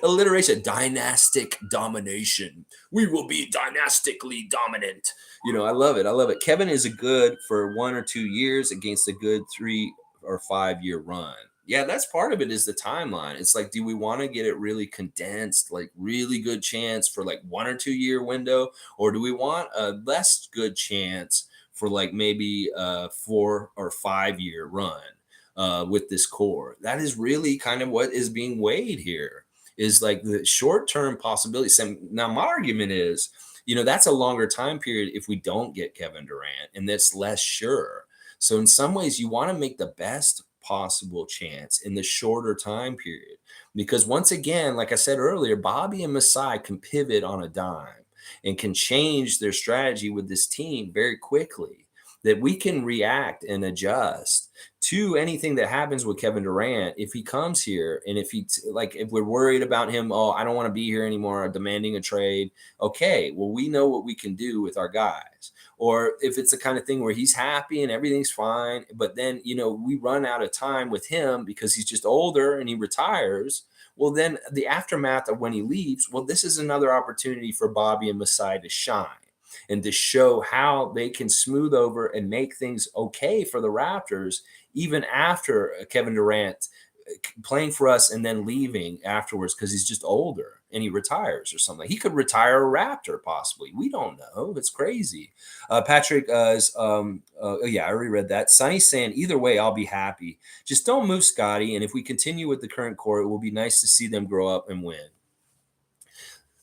Alliteration, dynastic domination. We will be dynastically dominant. I love it. I love it. Kevin is a good for 1 or 2 years against a good 3 or 5 year run. Yeah, that's part of it is the timeline. It's like, do we want to get it really condensed, like really good chance for like 1 or 2 year window, or do we want a less good chance for like maybe a 4 or 5 year run? With this core, that is really kind of what is being weighed here is like the short-term possibilities. Now my argument is, that's a longer time period if we don't get Kevin Durant, and that's less sure. So in some ways you want to make the best possible chance in the shorter time period, because once again, like I said earlier, Bobby and Masai can pivot on a dime and can change their strategy with this team very quickly, that we can react and adjust to anything that happens with Kevin Durant if he comes here, and if if we're worried about him, oh, I don't want to be here anymore, demanding a trade. Okay, well, we know what we can do with our guys. Or if it's the kind of thing where he's happy and everything's fine, but then we run out of time with him because he's just older and he retires. Well, then the aftermath of when he leaves, well, this is another opportunity for Bobby and Masai to shine and to show how they can smooth over and make things okay for the Raptors, even after Kevin Durant playing for us and then leaving afterwards because he's just older and he retires or something. He could retire a Raptor possibly. We don't know. It's crazy. Patrick is, yeah, I already read that. Sonny's saying, either way, I'll be happy. Just don't move Scotty. And if we continue with the current core, it will be nice to see them grow up and win.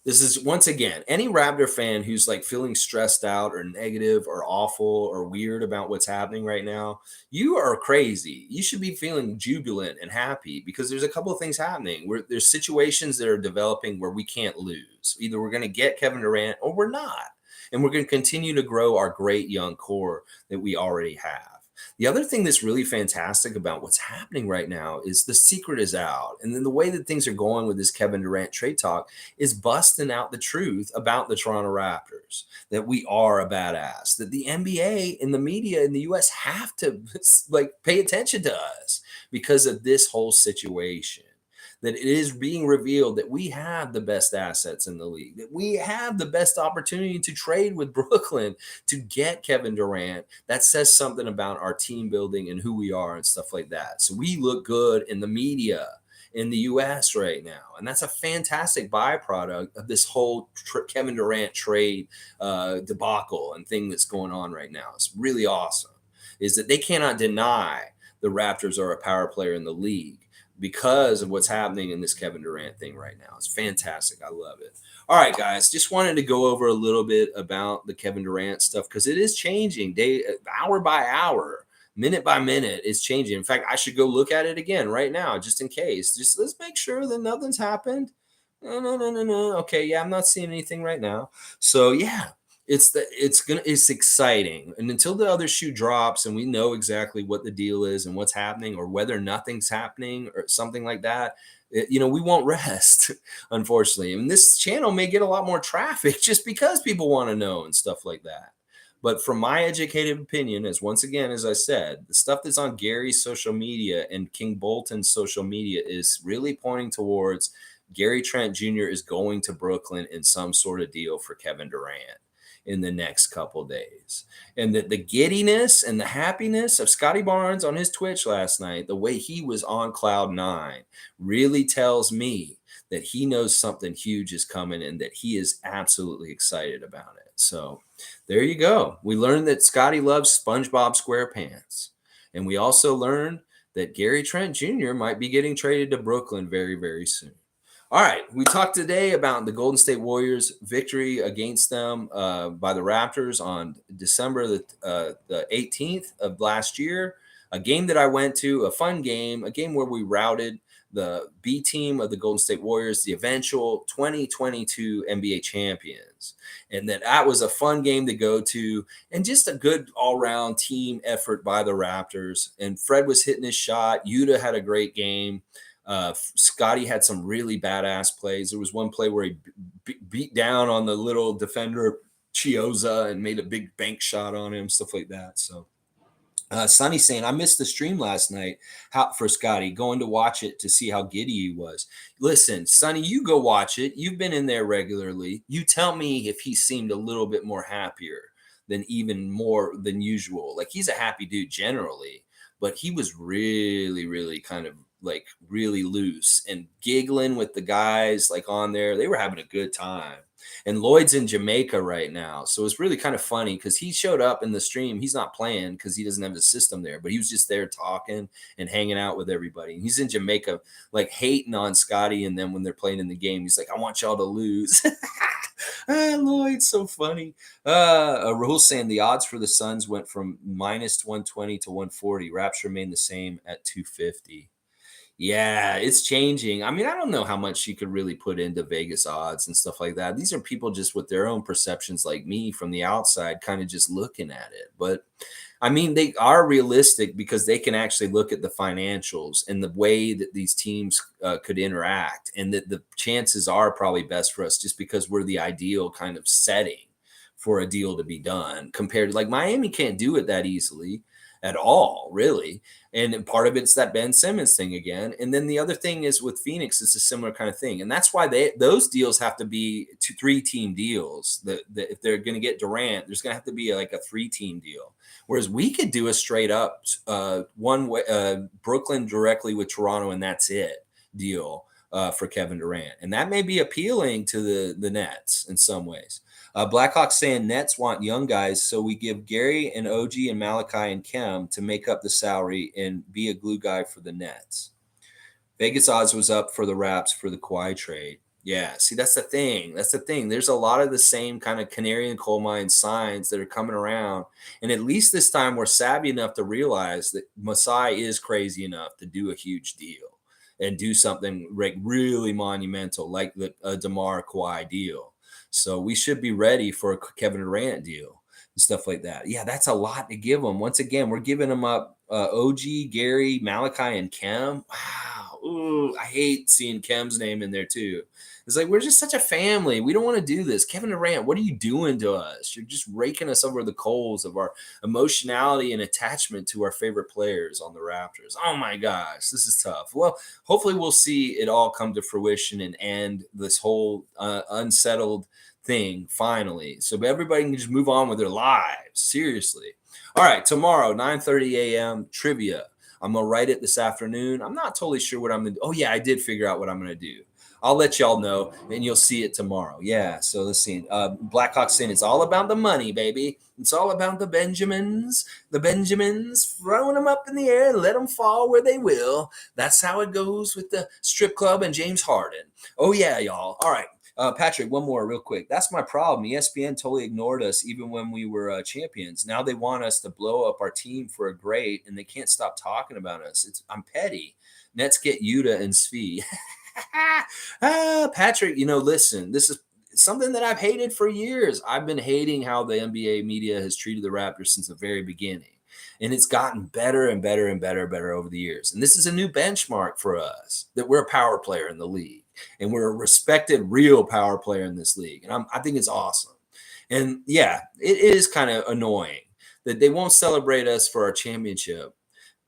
This is, once again, any Raptor fan who's like feeling stressed out or negative or awful or weird about what's happening right now, you are crazy. You should be feeling jubilant and happy because there's a couple of things happening where there's situations that are developing where we can't lose. Either we're going to get Kevin Durant or we're not. And we're going to continue to grow our great young core that we already have. The other thing that's really fantastic about what's happening right now is the secret is out. And then the way that things are going with this Kevin Durant trade talk is busting out the truth about the Toronto Raptors, that we are a badass, that the NBA and the media in the US have to like pay attention to us because of this whole situation. That it is being revealed that we have the best assets in the league, that we have the best opportunity to trade with Brooklyn to get Kevin Durant. That says something about our team building and who we are and stuff like that. So we look good in the media in the US right now. And that's a fantastic byproduct of this whole Kevin Durant trade debacle and thing that's going on right now. It's really awesome. Is that they cannot deny the Raptors are a power player in the league because of what's happening in this Kevin Durant thing right now. It's fantastic. I love it. All right, guys, just wanted to go over a little bit about the Kevin Durant stuff because it is changing hour by hour, minute by minute. It's changing. In fact, I should go look at it again right now, just in case. Just let's make sure that nothing's happened. No. Okay, yeah, I'm not seeing anything right now. So yeah, it's exciting. And until the other shoe drops and we know exactly what the deal is and what's happening or whether nothing's happening or something like that, we won't rest, unfortunately. And this channel may get a lot more traffic just because people want to know and stuff like that. But from my educated opinion, once again, as I said, the stuff that's on Gary's social media and King Bolton's social media is really pointing towards Gary Trent Jr. is going to Brooklyn in some sort of deal for Kevin Durant in the next couple days. And the giddiness and the happiness of Scotty Barnes on his Twitch last night, the way he was on cloud nine, really tells me that he knows something huge is coming and that he is absolutely excited about it. So there you go. We learned that Scotty loves SpongeBob SquarePants. And we also learned that Gary Trent Jr. might be getting traded to Brooklyn very, very soon. All right, we talked today about the Golden State Warriors' victory against them by the Raptors on December the 18th of last year, a game that I went to, a fun game, a game where we routed the B team of the Golden State Warriors, the eventual 2022 NBA champions. And that was a fun game to go to and just a good all-around team effort by the Raptors. And Fred was hitting his shot. Yuta had a great game. Scotty had some really badass plays. There was one play where he beat down on the little defender Chioza and made a big bank shot on him, stuff like that. So Sonny saying, I missed the stream last night for Scotty, going to watch it to see how giddy he was. Listen, Sonny, you go watch it. You've been in there regularly. You tell me if he seemed a little bit more happier than even more than usual. Like, he's a happy dude generally, but he was really, really kind of like really loose and giggling with the guys like on there. They were having a good time. And Lloyd's in Jamaica right now. So it's really kind of funny because he showed up in the stream. He's not playing because he doesn't have the system there, but he was just there talking and hanging out with everybody. And he's in Jamaica, like hating on Scotty. And then when they're playing in the game, he's like, I want y'all to lose. Lloyd's so funny. Rahul saying the odds for the Suns went from minus 120 to 140. Raps remain the same at 250. Yeah, it's changing. I mean, I don't know how much you could really put into Vegas odds and stuff like that. These are people just with their own perceptions like me from the outside, kind of just looking at it. But I mean, they are realistic because they can actually look at the financials and the way that these teams could interact, and that the chances are probably best for us just because we're the ideal kind of setting for a deal to be done compared to like Miami can't do it that easily at all, really. And part of it's that Ben Simmons thing again. And then the other thing is with Phoenix, it's a similar kind of thing. And that's why those deals have to be 3-team deals. That if they're going to get Durant, there's going to have to be like a 3-team deal. Whereas we could do a straight up one way Brooklyn directly with Toronto and that's it deal for Kevin Durant. And that may be appealing to the Nets in some ways. Blackhawks saying Nets want young guys, so we give Gary and OG and Malachi and Kem to make up the salary and be a glue guy for the Nets. Vegas odds was up for the Raps for the Kawhi trade. Yeah, see, that's the thing. That's the thing. There's a lot of the same kind of canary in coal mine signs that are coming around. And at least this time we're savvy enough to realize that Masai is crazy enough to do a huge deal and do something really monumental like the DeMar Kawhi deal. So we should be ready for a Kevin Durant deal. and stuff like that. Yeah, that's a lot to give them. Once again, we're giving them up OG, Gary, Malachi, and Kem. Wow. Ooh, I hate seeing Kem's name in there too. It's like we're just such a family. We don't want to do this. Kevin Durant, what are you doing to us? You're just raking us over the coals of our emotionality and attachment to our favorite players on the Raptors. Oh my gosh, this is tough. Well, hopefully we'll see it all come to fruition and end this whole unsettled thing finally, so everybody can just move on with their lives. Seriously. All right, tomorrow 9:30 a.m. trivia. I'm gonna write it this afternoon. I'm not totally sure what I'm gonna do. Oh yeah, I did figure out what I'm gonna do. I'll let y'all know, and you'll see it tomorrow. Yeah. So let's see. Blackhawks saying it's all about the money, baby. It's all about the Benjamins. The Benjamins throwing them up in the air and let them fall where they will. That's how it goes with the strip club and James Harden. Oh yeah, y'all. All right. Patrick, one more real quick. That's my problem. ESPN totally ignored us even when we were champions. Now they want us to blow up our team for a great, and they can't stop talking about us. I'm petty. Nets get Yuta and Svi. Patrick, listen, this is something that I've hated for years. I've been hating how the NBA media has treated the Raptors since the very beginning. And it's gotten better and better and better and better over the years. And this is a new benchmark for us that we're a power player in the league. And we're a respected, real power player in this league. And I think it's awesome. And yeah, it is kind of annoying that they won't celebrate us for our championship.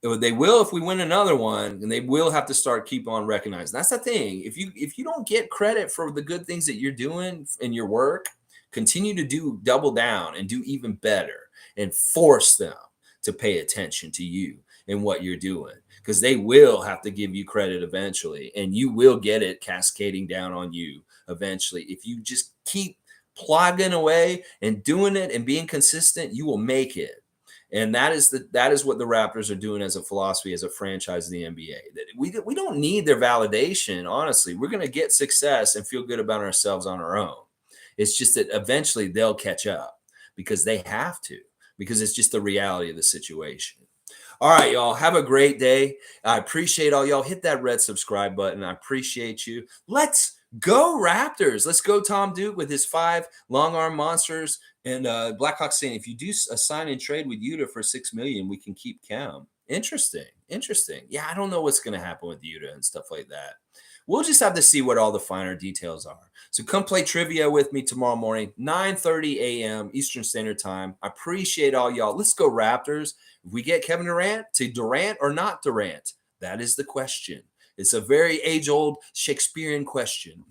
They will if we win another one, and they will have to keep on recognizing. That's the thing. If you don't get credit for the good things that you're doing in your work, continue to double down and do even better, and force them to pay attention to you and what you're doing, because they will have to give you credit eventually, and you will get it cascading down on you eventually. If you just keep plugging away and doing it and being consistent, you will make it. And that is what the Raptors are doing as a philosophy, as a franchise in the NBA. That we don't need their validation. Honestly, we're going to get success and feel good about ourselves on our own. It's just that eventually they'll catch up because they have to, because it's just the reality of the situation. All right, y'all. Have a great day. I appreciate all y'all. Hit that red subscribe button. I appreciate you. Let's go Raptors. Let's go Tom Duke with his 5 long arm monsters. And Blackhawks saying, if you do a sign and trade with Yuta for $6 million, we can keep Cam. Interesting. Yeah, I don't know what's going to happen with Yuta and stuff like that. We'll just have to see what all the finer details are. So come play trivia with me tomorrow morning, 9:30 a.m. Eastern Standard Time. I appreciate all y'all. Let's go Raptors. If we get Kevin Durant, to Durant or not Durant? That is the question. It's a very age-old Shakespearean question.